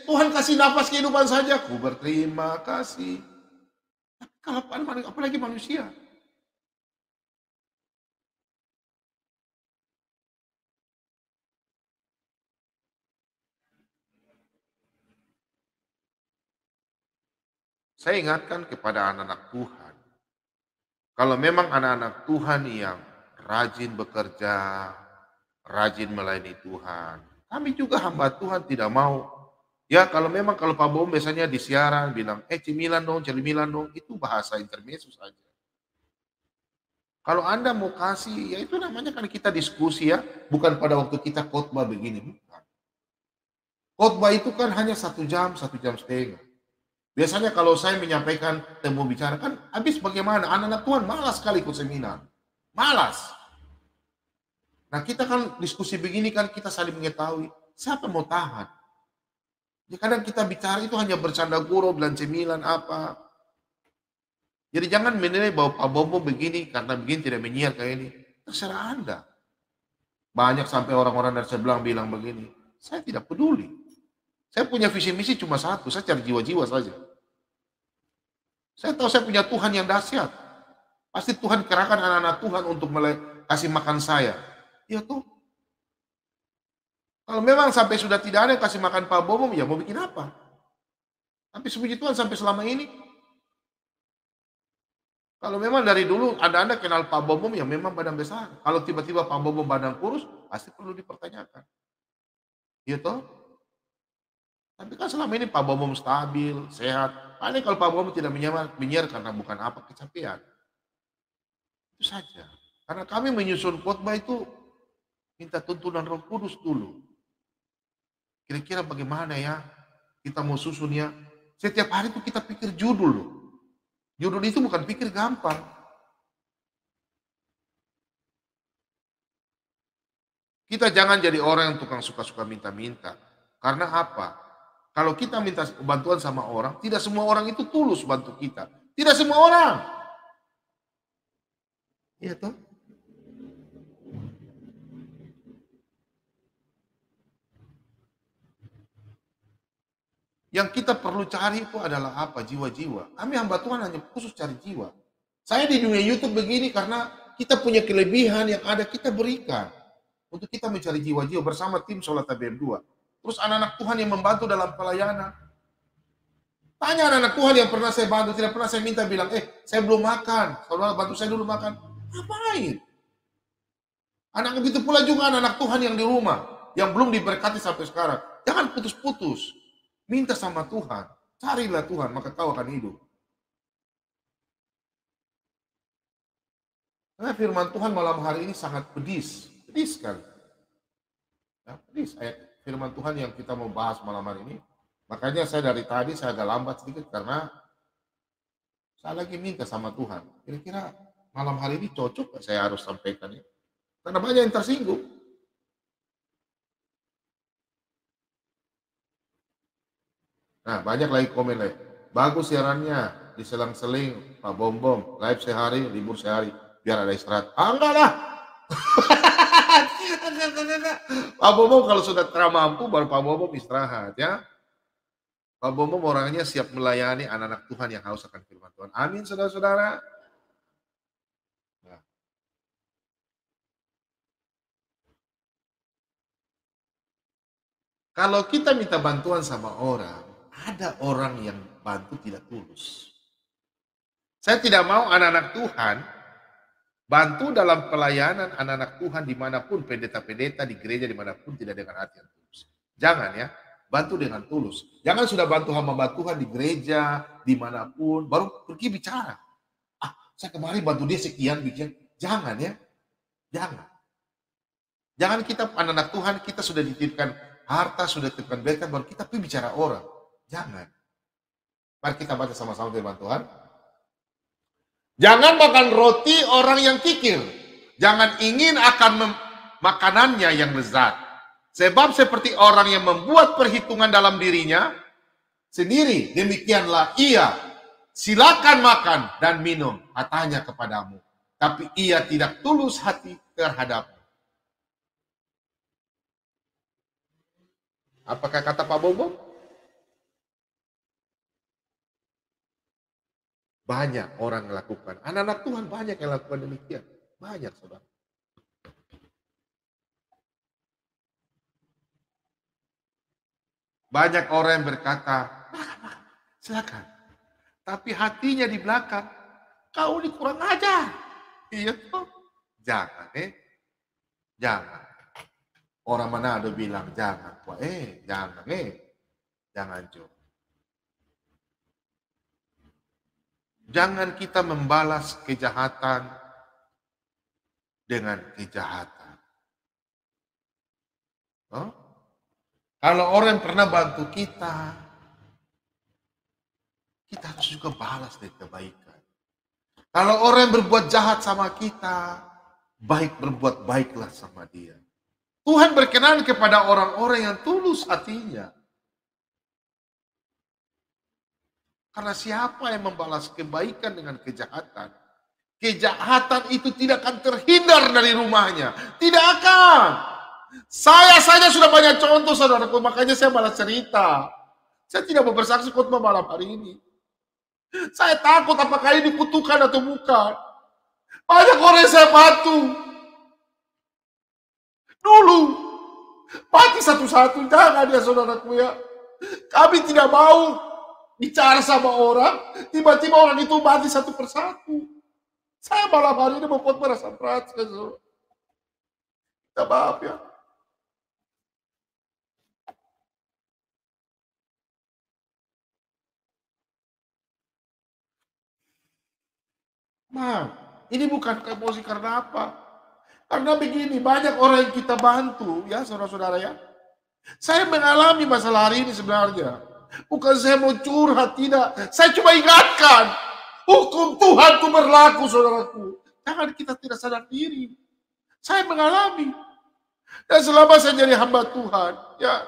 Tuhan kasih nafas kehidupan saja. Ku berterima kasih. Kalau apalagi manusia. Saya ingatkan kepada anak-anak Tuhan, kalau memang anak-anak Tuhan yang rajin bekerja, rajin melayani Tuhan, kami juga hamba Tuhan tidak mau. Ya kalau memang kalau Pak Bom biasanya di siaran bilang, cemilan dong, itu bahasa intermezzo saja. Kalau Anda mau kasih, ya itu namanya kan kita diskusi ya, bukan pada waktu kita khotbah begini, bukan. Khotbah itu kan hanya 1 jam, 1,5 jam. Biasanya kalau saya menyampaikan temu bicara kan habis bagaimana? Anak-anak Tuhan malas sekali ikut seminar. Malas. Nah kita kan diskusi begini kan kita saling mengetahui. Siapa mau tahan? Ya kadang kita bicara itu hanya bercanda gurau, bilang cemilan apa. Jadi jangan menilai bahwa Pak Bobo begini karena begini tidak menyiar kayak ini. Terserah Anda. Banyak sampai orang-orang dari sebelah bilang begini. Saya tidak peduli. Saya punya visi misi cuma satu, saya cari jiwa-jiwa saja. Saya tahu saya punya Tuhan yang dahsyat. Pasti Tuhan kerahkan anak-anak Tuhan untuk kasih makan saya. Ya tuh. Kalau memang sampai sudah tidak ada yang kasih makan Pak Bobo, ya mau bikin apa? Tapi sepuji Tuhan sampai selama ini. Kalau memang dari dulu Anda kenal Pak Bobo, ya memang badan besar. Kalau tiba-tiba Pak Bobo badan kurus, pasti perlu dipertanyakan. Ya toh? Tapi kan selama ini Pak Bobo stabil, sehat. Paling kalau Pak Bobo tidak menyiar karena bukan apa, kecapean. Itu saja. Karena kami menyusun khotbah itu Minta tuntunan Roh Kudus dulu. Kira-kira bagaimana ya kita mau susun ya. Setiap hari itu kita pikir judul loh. Judul itu bukan pikir gampang. Kita jangan jadi orang yang tukang suka-suka minta-minta. Karena apa? Kalau kita minta bantuan sama orang, tidak semua orang itu tulus bantu kita. Tidak semua orang. Iya toh? Yang kita perlu cari itu adalah apa? Jiwa-jiwa. Kami hamba Tuhan hanya khusus cari jiwa. Saya di dunia YouTube begini karena kita punya kelebihan yang ada kita berikan. Untuk kita mencari jiwa-jiwa bersama tim Sholat TBM 2. Terus anak-anak Tuhan yang membantu dalam pelayanan. Tanya anak-anak Tuhan yang pernah saya bantu, tidak pernah saya minta bilang, saya belum makan, saudara bantu saya dulu makan. Ngapain? Anak begitu pula juga anak-anak Tuhan yang di rumah, yang belum diberkati sampai sekarang. Jangan putus-putus. Minta sama Tuhan. Carilah Tuhan, maka kau akan hidup. Karena firman Tuhan malam hari ini sangat pedis. Pedis sekali. Ya, pedis ayat firman Tuhan yang kita mau bahas malam hari ini. Makanya saya dari tadi saya agak lambat sedikit karena saya lagi minta sama Tuhan. Kira-kira malam hari ini cocok gak saya harus sampaikan ya? Karena banyak yang tersinggung. Nah, banyak lagi komen lagi. Bagus siarannya, diselang-seling, Pak Bom-Bom, live sehari, libur sehari, biar ada istirahat. Enggak lah. Enggak. Pak Bom-Bom kalau sudah mampu, baru Pak Bom-Bom istirahat ya. Pak Bom-Bom orangnya siap melayani anak-anak Tuhan yang haus akan firman Tuhan. Amin, saudara-saudara. Nah. Kalau kita minta bantuan sama orang, ada orang yang bantu tidak tulus. Saya tidak mau anak-anak Tuhan bantu dalam pelayanan anak-anak Tuhan dimanapun, pendeta-pendeta di gereja dimanapun tidak dengan hati yang tulus. Jangan ya, bantu dengan tulus. Jangan sudah bantu hamba Tuhan di gereja, dimanapun, baru pergi bicara. Saya kemarin bantu dia sekian, bikin. Jangan ya, jangan. Jangan kita anak-anak Tuhan, kita sudah dititipkan harta, sudah dititipkan berkat, baru kita pergi bicara orang. Jangan. Mari kita baca sama-sama firman Tuhan. Jangan makan roti orang yang kikir. Jangan ingin akan makanannya yang lezat. Sebab seperti orang yang membuat perhitungan dalam dirinya sendiri, demikianlah ia. Silakan makan dan minum, katanya kepadamu. Tapi ia tidak tulus hati terhadapmu. Apakah kata Pak Bobo? Banyak orang melakukan. Anak-anak Tuhan banyak yang lakukan demikian. Banyak, saudara. Banyak orang yang berkata, silakan. Tapi hatinya di belakang, kau ini kurang ajar. Iya toh? Jangan, jangan. Orang Manado bilang jangan, jangan, jangan coba. Jangan kita membalas kejahatan dengan kejahatan. Oh? Kalau orang pernah bantu kita harus juga balas dengan kebaikan. Kalau orang berbuat jahat sama kita, berbuat baiklah sama dia. Tuhan berkenan kepada orang-orang yang tulus hatinya. Karena siapa yang membalas kebaikan dengan kejahatan, kejahatan itu tidak akan terhindar dari rumahnya. Tidak akan. Saya saja sudah banyak contoh, saudaraku, makanya saya malah cerita. Saya tidak mau bersaksi khotbah malam hari ini. Saya takut apakah ini kutukan atau bukan. Banyak orang yang saya bantu. Dulu. Mati satu-satu. Jangan ya saudaraku ya. Kami tidak mau bicara sama orang. Tiba-tiba orang itu mati satu persatu. Saya malam hari ini membuat merasa berat. Kita maaf ya. Ini bukan emosi karena apa? Karena begini, banyak orang yang kita bantu, ya saudara-saudara ya. Saya mengalami masalah hari ini sebenarnya. Bukan saya mau curhat, tidak. Saya cuma ingatkan, hukum Tuhan itu berlaku, saudaraku. Jangan kita tidak sadar diri. Saya mengalami. Dan selama saya jadi hamba Tuhan, ya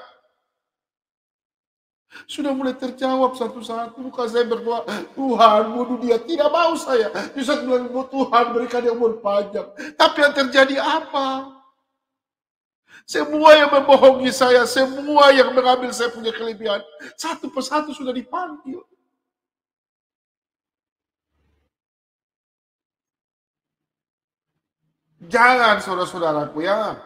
sudah mulai terjawab satu-satu. Bukan saya berdoa, Tuhan bunuh dia. Tidak mau saya. Bisa bilang, Tuhan berikan dia umur panjang. Tapi yang terjadi apa? Semua yang membohongi saya, semua yang mengambil saya punya kelebihan, satu persatu sudah dipanggil. Jangan saudara-saudaraku ya.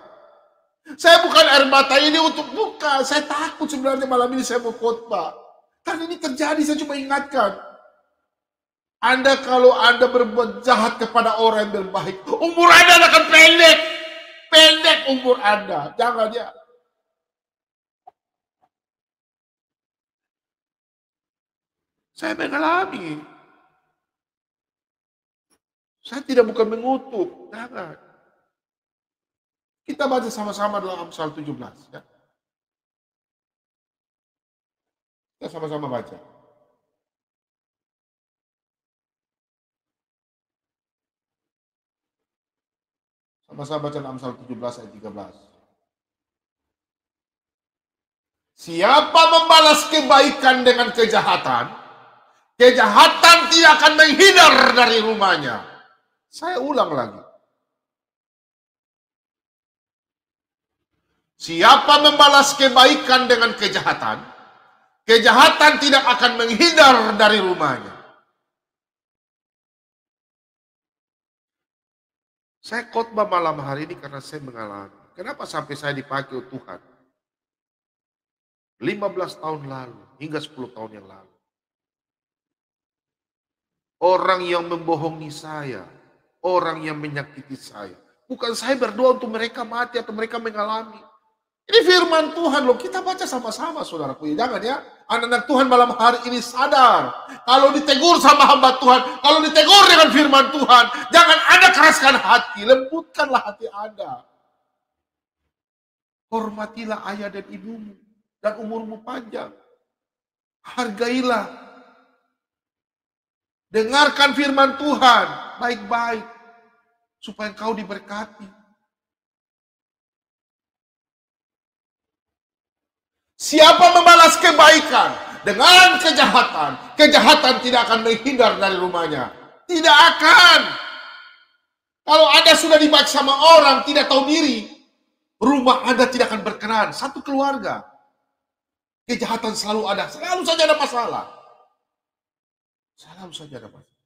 Saya bukan air mata ini untuk buka. Saya takut sebenarnya malam ini saya mau khotbah. Karena ini terjadi, saya cuma ingatkan. Kalau Anda berbuat jahat kepada orang yang berbaik, umur Anda akan pendek. Pendek umur Anda. Jangan ya. Saya mengalami. Saya tidak bukan mengutuk. Jangan. Kita baca sama-sama dalam Amsal 17. Ya. Kita sama-sama baca. Sama-sama baca dalam Amsal 17 ayat 13. Siapa membalas kebaikan dengan kejahatan, kejahatan tidak akan menghindar dari rumahnya. Saya ulang lagi. Siapa membalas kebaikan dengan kejahatan, kejahatan tidak akan menghindar dari rumahnya. Saya khotbah malam hari ini karena saya mengalami. Kenapa sampai saya dipakai Tuhan? 15 tahun lalu, hingga 10 tahun yang lalu. Orang yang membohongi saya, orang yang menyakiti saya. Bukan saya berdoa untuk mereka mati atau mereka mengalami. Ini firman Tuhan loh, kita baca sama-sama saudaraku. Jangan ya, anak-anak Tuhan malam hari ini sadar. Kalau ditegur sama hamba Tuhan, kalau ditegur dengan firman Tuhan, jangan Anda keraskan hati, lembutkanlah hati Anda. Hormatilah ayah dan ibumu, dan umurmu panjang. Hargailah. Dengarkan firman Tuhan, baik-baik, supaya engkau diberkati. Siapa membalas kebaikan dengan kejahatan, kejahatan tidak akan menghindar dari rumahnya. Tidak akan. Kalau Anda sudah dibaca sama orang tidak tahu diri, rumah Anda tidak akan berkenan. Satu keluarga. Kejahatan selalu ada. Selalu saja ada masalah. Selalu saja ada masalah.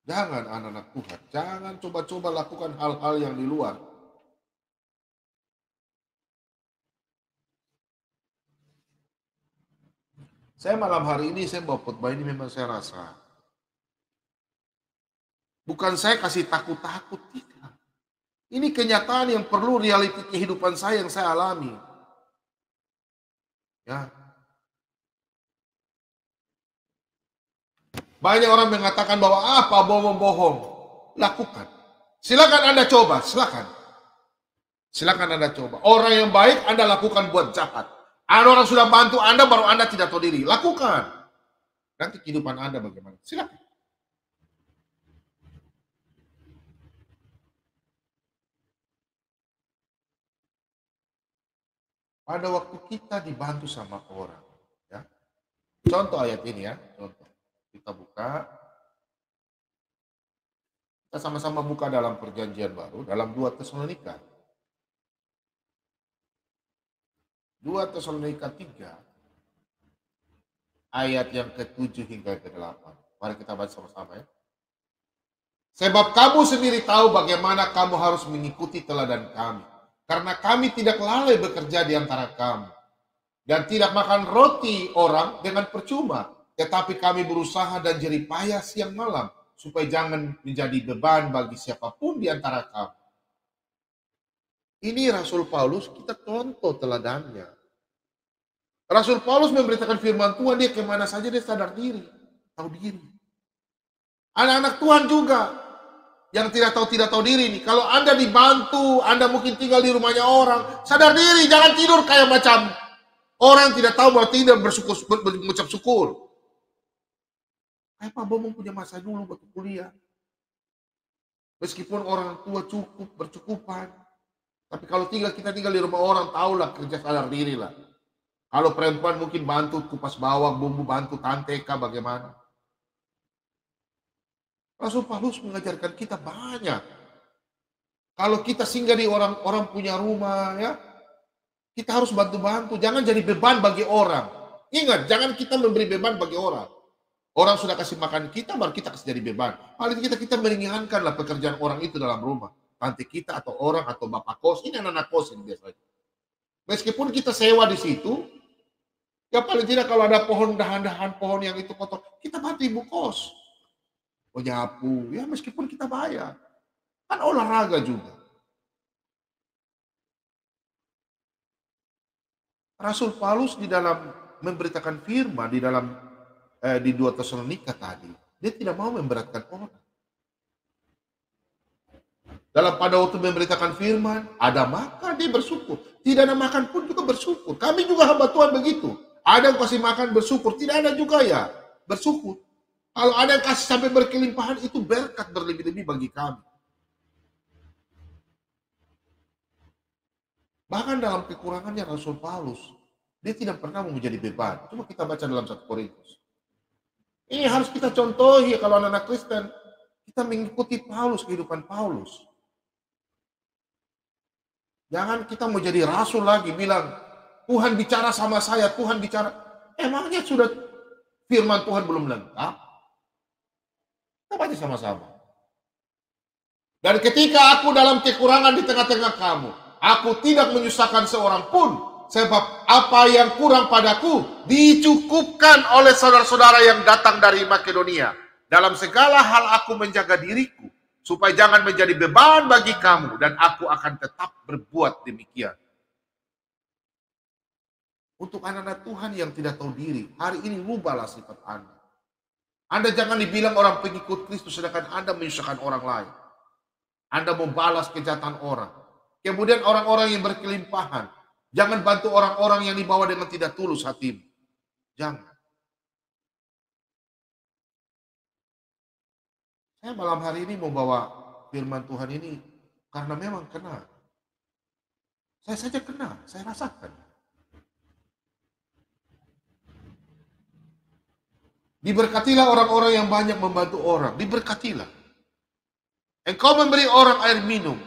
Jangan anak-anak Tuhan, jangan coba-coba lakukan hal-hal yang di luar. Saya malam hari ini, saya bawa khotbah ini memang saya rasa. Bukan saya kasih takut-takut, tidak. Ini kenyataan yang perlu realiti kehidupan saya yang saya alami. Ya. Banyak orang mengatakan bahwa apa bohong-bohong. Lakukan. Silakan Anda coba, silakan. Silakan Anda coba. Orang yang baik Anda lakukan buat jahat. Ada orang sudah bantu Anda baru Anda tidak tahu diri. Lakukan. Nanti kehidupan Anda bagaimana? Silakan. Pada waktu kita dibantu sama orang, ya. Contoh ayat ini ya, contoh. Kita buka. Kita sama-sama buka dalam perjanjian baru, dalam 2 Tesalonika. 2 Tesalonika 3, ayat yang ke-7 hingga ke-8. Mari kita baca sama-sama ya. Sebab kamu sendiri tahu bagaimana kamu harus mengikuti teladan kami. Karena kami tidak lalai bekerja di antara kamu. Dan tidak makan roti orang dengan percuma. Tetapi kami berusaha dan jerih payah siang malam, supaya jangan menjadi beban bagi siapapun di antara kamu. Ini Rasul Paulus, kita contoh teladannya. Rasul Paulus memberitakan firman Tuhan, dia kemana saja dia sadar diri, tahu diri. Anak-anak Tuhan juga yang tidak tahu diri nih. Kalau Anda dibantu, Anda mungkin tinggal di rumahnya orang, sadar diri, jangan tidur kayak macam orang tidak tahu bahwa tidak mengucap syukur. Kayak Pak Bomong punya masa dulu waktu kuliah. Meskipun orang tua bercukupan, tapi kalau kita tinggal di rumah orang, tahulah kerja sadar diri lah. Kalau perempuan mungkin bantu kupas bawang, bumbu, bantu tanteka bagaimana. Rasul Paulus mengajarkan kita banyak. Kalau kita singgah di orang punya rumah, ya, kita harus bantu-bantu. Jangan jadi beban bagi orang. Ingat, jangan kita memberi beban bagi orang. Orang sudah kasih makan kita, baru kita kasih jadi beban. Paling kita meringankanlah pekerjaan orang itu dalam rumah. Tante kita atau orang atau bapak kos, ini anak-anak kos ini biasanya. Meskipun kita sewa di situ, ya paling tidak kalau ada pohon, dahan-dahan pohon yang itu kotor, kita bantu ibu kos. Menyapu, ya meskipun kita bayar. Kan olahraga juga. Rasul Paulus di dalam memberitakan firman, di 2 Tesalonika tadi, dia tidak mau memberatkan orang. Pada waktu memberitakan firman, ada makan, dia bersyukur. Tidak ada makan pun juga bersyukur. Kami juga hamba Tuhan begitu. Ada yang kasih makan bersyukur, tidak ada juga ya bersyukur. Kalau ada yang kasih sampai berkelimpahan, itu berkat berlebih-lebih bagi kami. Bahkan dalam kekurangannya Rasul Paulus, dia tidak pernah mau menjadi beban. Cuma kita baca dalam 1 Korintus. Ini harus kita contohi kalau anak-anak Kristen. Kita mengikuti Paulus, kehidupan Paulus. Jangan kita mau jadi rasul lagi, bilang, Tuhan bicara sama saya, Tuhan bicara. Emangnya sudah firman Tuhan belum lengkap? Kita baca sama-sama. Dan ketika aku dalam kekurangan di tengah-tengah kamu, aku tidak menyusahkan seorang pun, sebab apa yang kurang padaku dicukupkan oleh saudara-saudara yang datang dari Makedonia. Dalam segala hal aku menjaga diriku, supaya jangan menjadi beban bagi kamu, dan aku akan tetap berbuat demikian. Untuk anak-anak Tuhan yang tidak tahu diri, hari ini rubahlah sifat Anda. Anda jangan dibilang orang pengikut Kristus, sedangkan Anda menyusahkan orang lain. Anda membalas kejahatan orang. Kemudian orang-orang yang berkelimpahan, jangan bantu orang-orang yang dibawa dengan tidak tulus hatimu. Jangan. Saya malam hari ini mau bawa firman Tuhan ini karena memang kena. Saya saja kena, saya rasakan. Diberkatilah orang-orang yang banyak membantu orang. Diberkatilah. Engkau memberi orang air minum,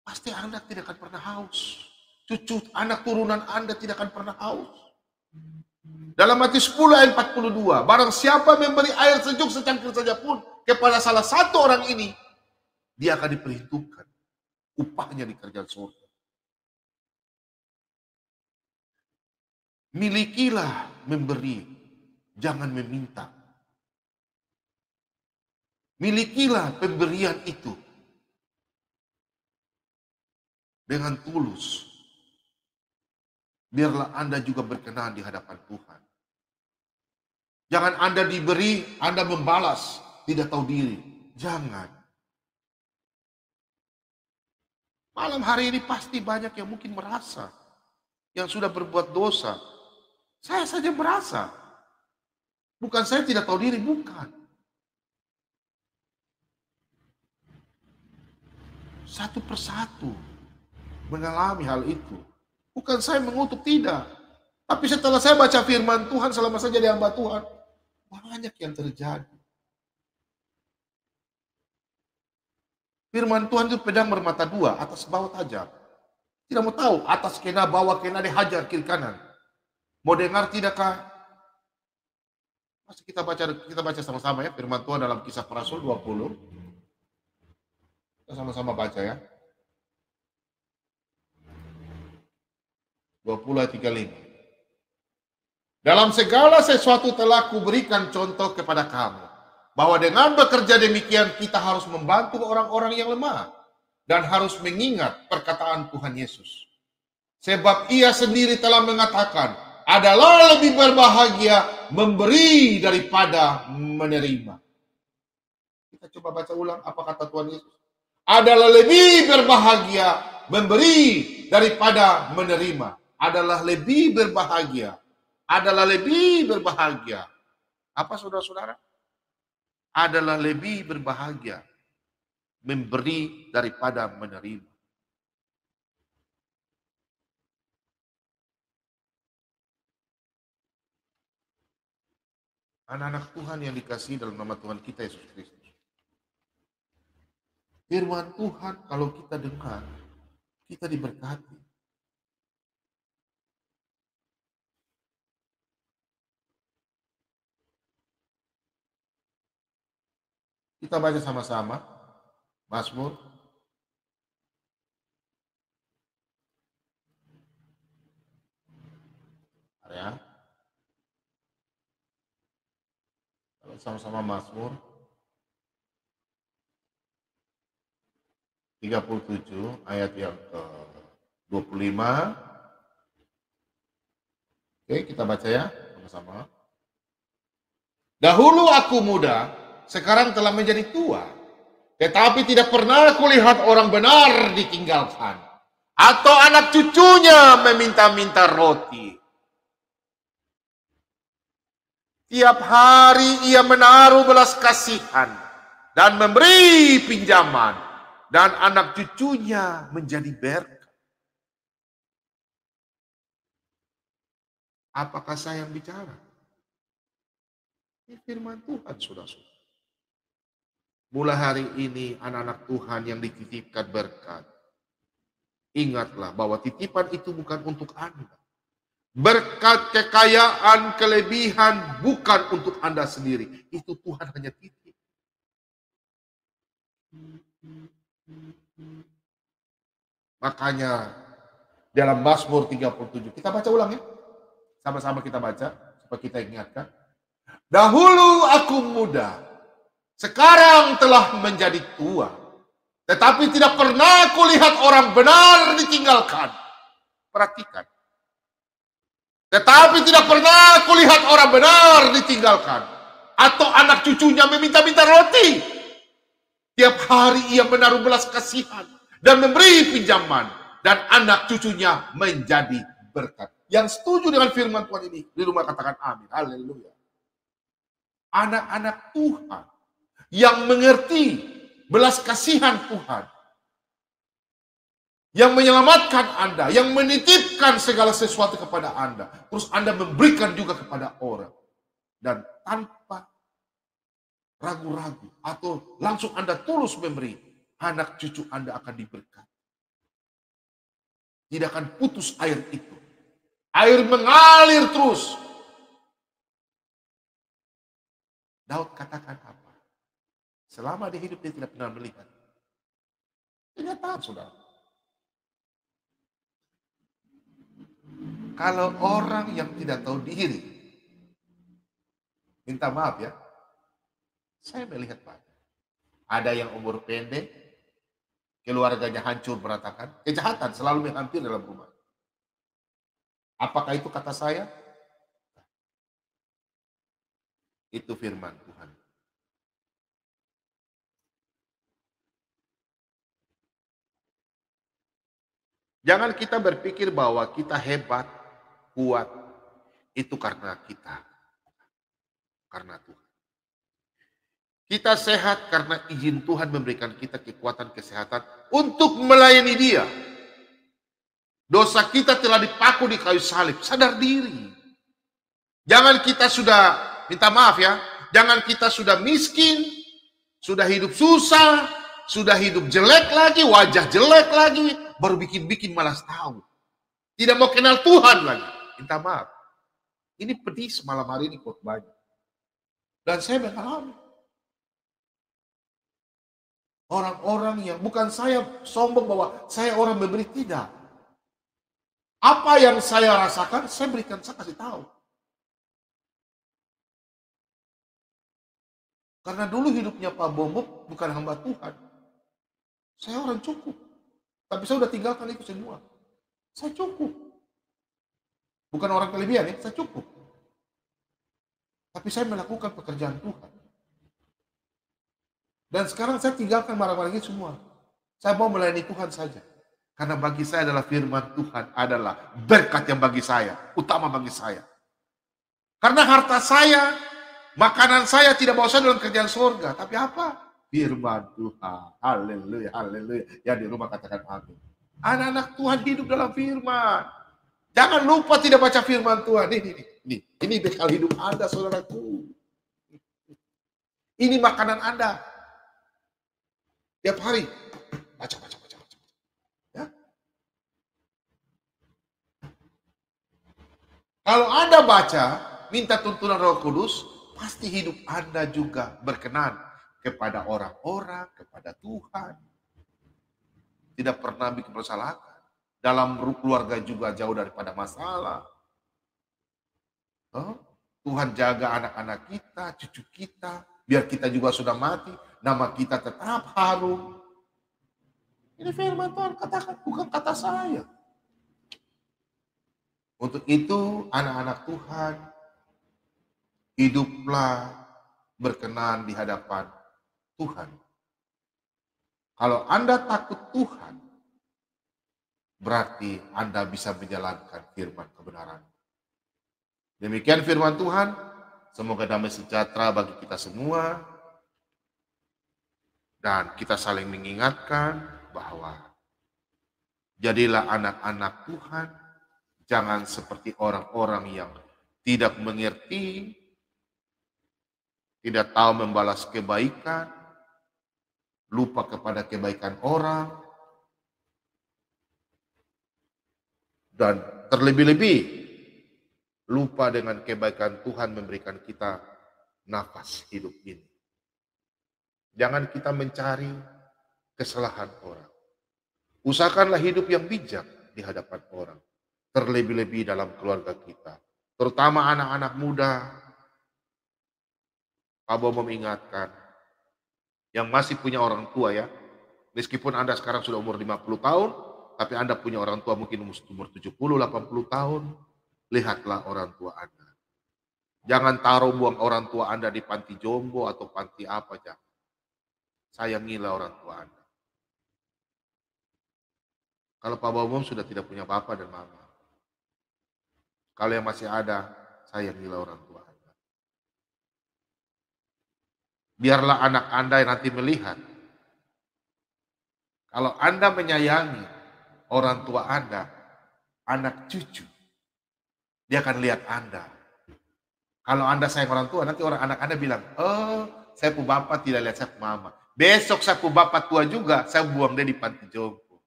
pasti Anda tidak akan pernah haus. Cucu anak turunan Anda tidak akan pernah haus. Dalam Matius 10 ayat 42, barang siapa memberi air sejuk secangkir saja pun kepada salah satu orang ini, dia akan diperhitungkan upahnya di kerajaan surga. Milikilah memberi, jangan meminta. Milikilah pemberian itu dengan tulus. Biarlah Anda juga berkenan di hadapan Tuhan. Jangan Anda diberi, Anda membalas, tidak tahu diri. Jangan. Malam hari ini pasti banyak yang mungkin merasa, yang sudah berbuat dosa. Saya saja merasa. Bukan saya tidak tahu diri, bukan. Satu persatu mengalami hal itu. Bukan saya mengutuk, tidak. Tapi setelah saya baca firman Tuhan selama saya jadi hamba Tuhan, banyak yang terjadi. Firman Tuhan itu pedang bermata dua, atas bawah tajam. Tidak mau tahu, atas kena, bawah kena, dihajar kiri kanan. Mau dengar tidakkah? Masih kita baca sama-sama ya, firman Tuhan dalam Kisah Para Rasul 20. Kita sama-sama baca ya. 20 ayat 35. Dalam segala sesuatu telah kuberikan contoh kepada kamu, bahwa dengan bekerja demikian kita harus membantu orang-orang yang lemah dan harus mengingat perkataan Tuhan Yesus. Sebab ia sendiri telah mengatakan, adalah lebih berbahagia memberi daripada menerima. Kita coba baca ulang apa kata Tuhan Yesus. Adalah lebih berbahagia memberi daripada menerima. Adalah lebih berbahagia. Adalah lebih berbahagia. Apa saudara-saudara? Adalah lebih berbahagia memberi daripada menerima. Anak-anak Tuhan yang dikasihi dalam nama Tuhan kita Yesus Kristus. Firman Tuhan kalau kita dengar, kita diberkati. Kita baca sama-sama Mazmur. Ya. Sama-sama Mazmur 37 ayat yang ke-25. Oke, kita baca ya sama-sama. Dahulu aku muda, sekarang telah menjadi tua. Tetapi tidak pernah kulihat orang benar ditinggalkan, atau anak cucunya meminta-minta roti. Tiap hari ia menaruh belas kasihan dan memberi pinjaman, dan anak cucunya menjadi berkat. Apakah saya yang bicara? Ini firman Tuhan, saudara-saudara. Mulai hari ini anak-anak Tuhan yang dititipkan berkat, ingatlah bahwa titipan itu bukan untuk Anda. Berkat, kekayaan, kelebihan bukan untuk Anda sendiri. Itu Tuhan hanya titip. Makanya dalam Mazmur 37, kita baca ulang ya. Sama-sama kita baca, supaya kita ingatkan. Dahulu aku muda, sekarang telah menjadi tua. Tetapi tidak pernah kulihat orang benar ditinggalkan. Perhatikan. Tetapi tidak pernah kulihat orang benar ditinggalkan, atau anak cucunya meminta-minta roti. Tiap hari ia menaruh belas kasihan dan memberi pinjaman, dan anak cucunya menjadi berkat. Yang setuju dengan firman Tuhan ini, di rumah katakan amin. Haleluya. Anak-anak Tuhan yang mengerti belas kasihan Tuhan, yang menyelamatkan Anda, yang menitipkan segala sesuatu kepada Anda, terus Anda memberikan juga kepada orang, dan tanpa ragu-ragu atau langsung Anda tulus memberi, anak cucu Anda akan diberkati. Tidak akan putus air itu. Air mengalir terus. Daud katakan apa? Selama dia hidup dia tidak pernah melihat. Kenyataan, saudara. Kalau orang yang tidak tahu diri, minta maaf ya, saya melihat banyak. Ada yang umur pendek, keluarganya hancur berantakan, kejahatan selalu menghampiri dalam rumah. Apakah itu kata saya? Itu firman Tuhan. Jangan kita berpikir bahwa kita hebat, kuat, itu karena kita. Karena Tuhan. Kita sehat karena izin Tuhan memberikan kita kekuatan kesehatan untuk melayani Dia. Dosa kita telah dipaku di kayu salib. Sadar diri. Jangan kita sudah, minta maaf ya, jangan kita sudah miskin, sudah hidup susah, sudah hidup jelek lagi, wajah jelek lagi, baru bikin-bikin malas tahu. Tidak mau kenal Tuhan lagi. Minta maaf. Ini pedis malam hari ini khotbahnya. Dan saya mengalami. Orang-orang yang, bukan saya sombong bahwa saya orang memberi, tidak. Apa yang saya rasakan, saya berikan, saya kasih tahu. Karena dulu hidupnya Pak Bomo bukan hamba Tuhan. Saya orang cukup. Tapi saya sudah tinggalkan itu semua. Saya cukup. Bukan orang kelebihan ya, saya cukup. Tapi saya melakukan pekerjaan Tuhan. Dan sekarang saya tinggalkan barang-barang ini semua. Saya mau melayani Tuhan saja. Karena bagi saya adalah firman Tuhan adalah berkat yang bagi saya, utama bagi saya. Karena harta saya, makanan saya tidak bawa saya dalam kerjaan surga. Tapi apa? Firman Tuhan. Haleluya, haleluya. Yang di rumah katakan amin. Anak-anak Tuhan hidup dalam firman. Jangan lupa tidak baca firman Tuhan. Ini bekal hidup Anda, saudaraku. Ini makanan Anda. Tiap hari. Baca. Ya. Kalau Anda baca, minta tuntunan Roh Kudus, pasti hidup Anda juga berkenan kepada orang-orang, kepada Tuhan. Tidak pernah bikin kesalahan. Dalam keluarga juga jauh daripada masalah. Tuhan jaga anak-anak kita, cucu kita. Biar kita juga sudah mati, nama kita tetap harum. Ini firman Tuhan katakan, bukan kata saya. Untuk itu anak-anak Tuhan, hiduplah berkenan di hadapan Tuhan. Kalau Anda takut Tuhan, berarti Anda bisa menjalankan firman kebenaran. Demikian firman Tuhan, semoga damai sejahtera bagi kita semua. Dan kita saling mengingatkan bahwa jadilah anak-anak Tuhan, jangan seperti orang-orang yang tidak mengerti, tidak tahu membalas kebaikan, lupa kepada kebaikan orang, dan terlebih-lebih lupa dengan kebaikan Tuhan memberikan kita nafas hidup ini. Jangan kita mencari kesalahan orang. Usahakanlah hidup yang bijak di hadapan orang. Terlebih-lebih dalam keluarga kita. Terutama anak-anak muda. Pak Bomo mengingatkan. Yang masih punya orang tua ya. Meskipun Anda sekarang sudah umur 50 tahun. Tapi Anda punya orang tua mungkin umur 70, 80 tahun. Lihatlah orang tua Anda. Jangan taruh buang orang tua Anda di panti jombo atau panti apa. Jangan. Sayangilah orang tua Anda. Kalau Pak Bomo sudah tidak punya bapak dan mama. Kalau yang masih ada, sayangilah orang tua Anda. Biarlah anak Anda yang nanti melihat. Kalau Anda menyayangi orang tua Anda, anak cucu, dia akan lihat Anda. Kalau Anda sayang orang tua, nanti anak Anda bilang, oh, saya pu bapak tidak lihat saya pu mama. Besok saya pu bapak tua juga, saya buang dia di panti jompo.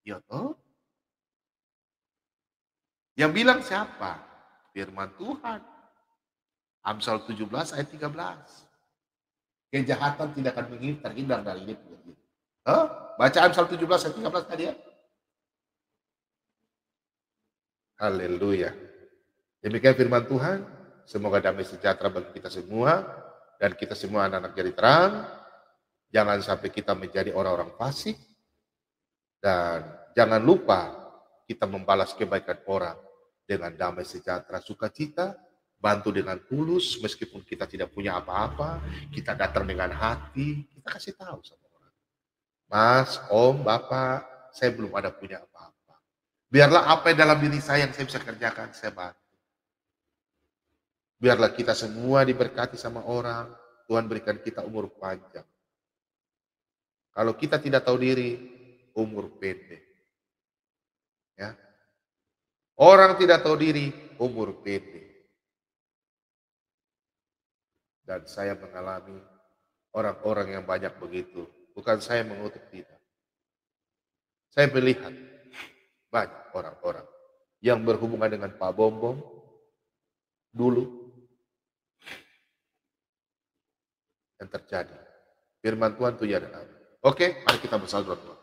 Ya toh? Yang bilang siapa? Firman Tuhan. Amsal 17 ayat 13. Kejahatan tidak akan terhindar dari hidup. Baca Amsal 17 ayat 13 tadi ya. Haleluya. Demikian firman Tuhan. Semoga damai sejahtera bagi kita semua. Dan kita semua anak-anak jadi terang. Jangan sampai kita menjadi orang-orang fasik. Dan jangan lupa kita membalas kebaikan orang dengan damai sejahtera, sukacita, bantu dengan tulus meskipun kita tidak punya apa-apa, kita datang dengan hati, kita kasih tahu sama orang. Mas, Om, Bapak, saya belum ada punya apa-apa. Biarlah apa yang dalam diri saya yang saya bisa kerjakan, saya bantu. Biarlah kita semua diberkati sama orang, Tuhan berikan kita umur panjang. Kalau kita tidak tahu diri, umur pendek. Ya. Orang tidak tahu diri, umur pendek. Dan saya mengalami orang-orang yang banyak begitu. Bukan saya mengutuk tidak. Saya melihat banyak orang-orang yang berhubungan dengan Pak Bombom dulu yang terjadi. Firman Tuhan itu ya dan amin. Oke, mari kita bersalawat Tuhan.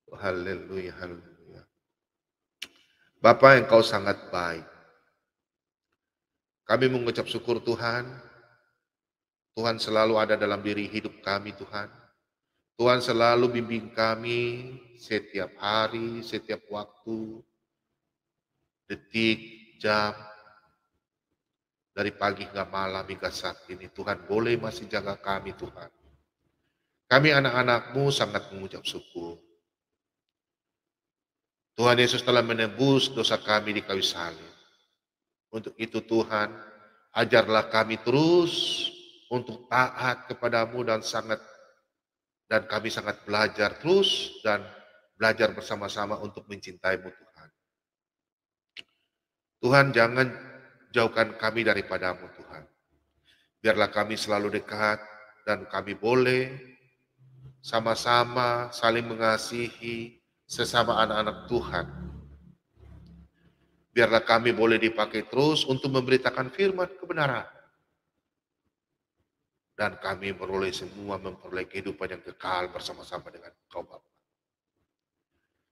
Haleluya, haleluya. Bapak, Engkau sangat baik. Kami mengucap syukur Tuhan. Tuhan selalu ada dalam diri hidup kami Tuhan. Tuhan selalu bimbing kami setiap hari, setiap waktu, detik, jam. dari pagi hingga malam hingga saat ini. Tuhan boleh masih jaga kami Tuhan. Kami anak-anak-Mu sangat mengucap syukur. Tuhan Yesus telah menebus dosa kami di kayu salib. Untuk itu Tuhan, ajarlah kami terus untuk taat kepadamu dan kami sangat belajar terus dan belajar bersama-sama untuk mencintaimu Tuhan. Tuhan jangan jauhkan kami daripadamu Tuhan. Biarlah kami selalu dekat dan kami boleh sama-sama saling mengasihi sesama anak-anak Tuhan. Biarlah kami boleh dipakai terus untuk memberitakan firman kebenaran. Dan kami memperoleh kehidupan yang kekal bersama-sama dengan Engkau Bapa.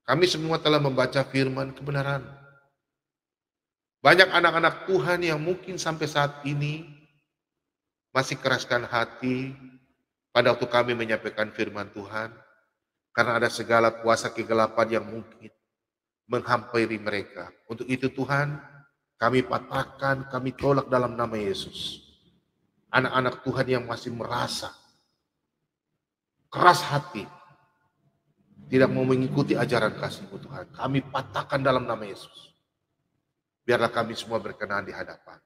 Kami semua telah membaca firman kebenaran. Banyak anak-anak Tuhan yang mungkin sampai saat ini masih keraskan hati pada waktu kami menyampaikan firman Tuhan. Karena ada segala kuasa kegelapan yang mungkin menghampiri mereka. Untuk itu Tuhan, kami patahkan, kami tolak dalam nama Yesus. Anak-anak Tuhan yang masih merasa keras hati, tidak mau mengikuti ajaran kasih-Mu Tuhan. Kami patahkan dalam nama Yesus. Biarlah kami semua berkenan di hadapan.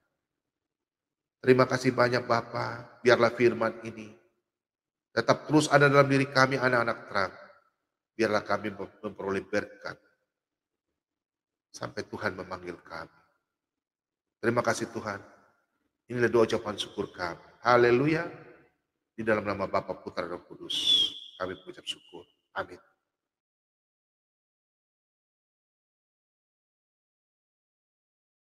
Terima kasih banyak Bapa. Biarlah firman ini tetap terus ada dalam diri kami anak-anak terang. Biarlah kami memperoleh berkat sampai Tuhan memanggil kami. Terima kasih Tuhan. Inilah doa ucapan syukur kami. Haleluya. Di dalam nama Bapa, Putra, dan Roh Kudus kami mengucap syukur.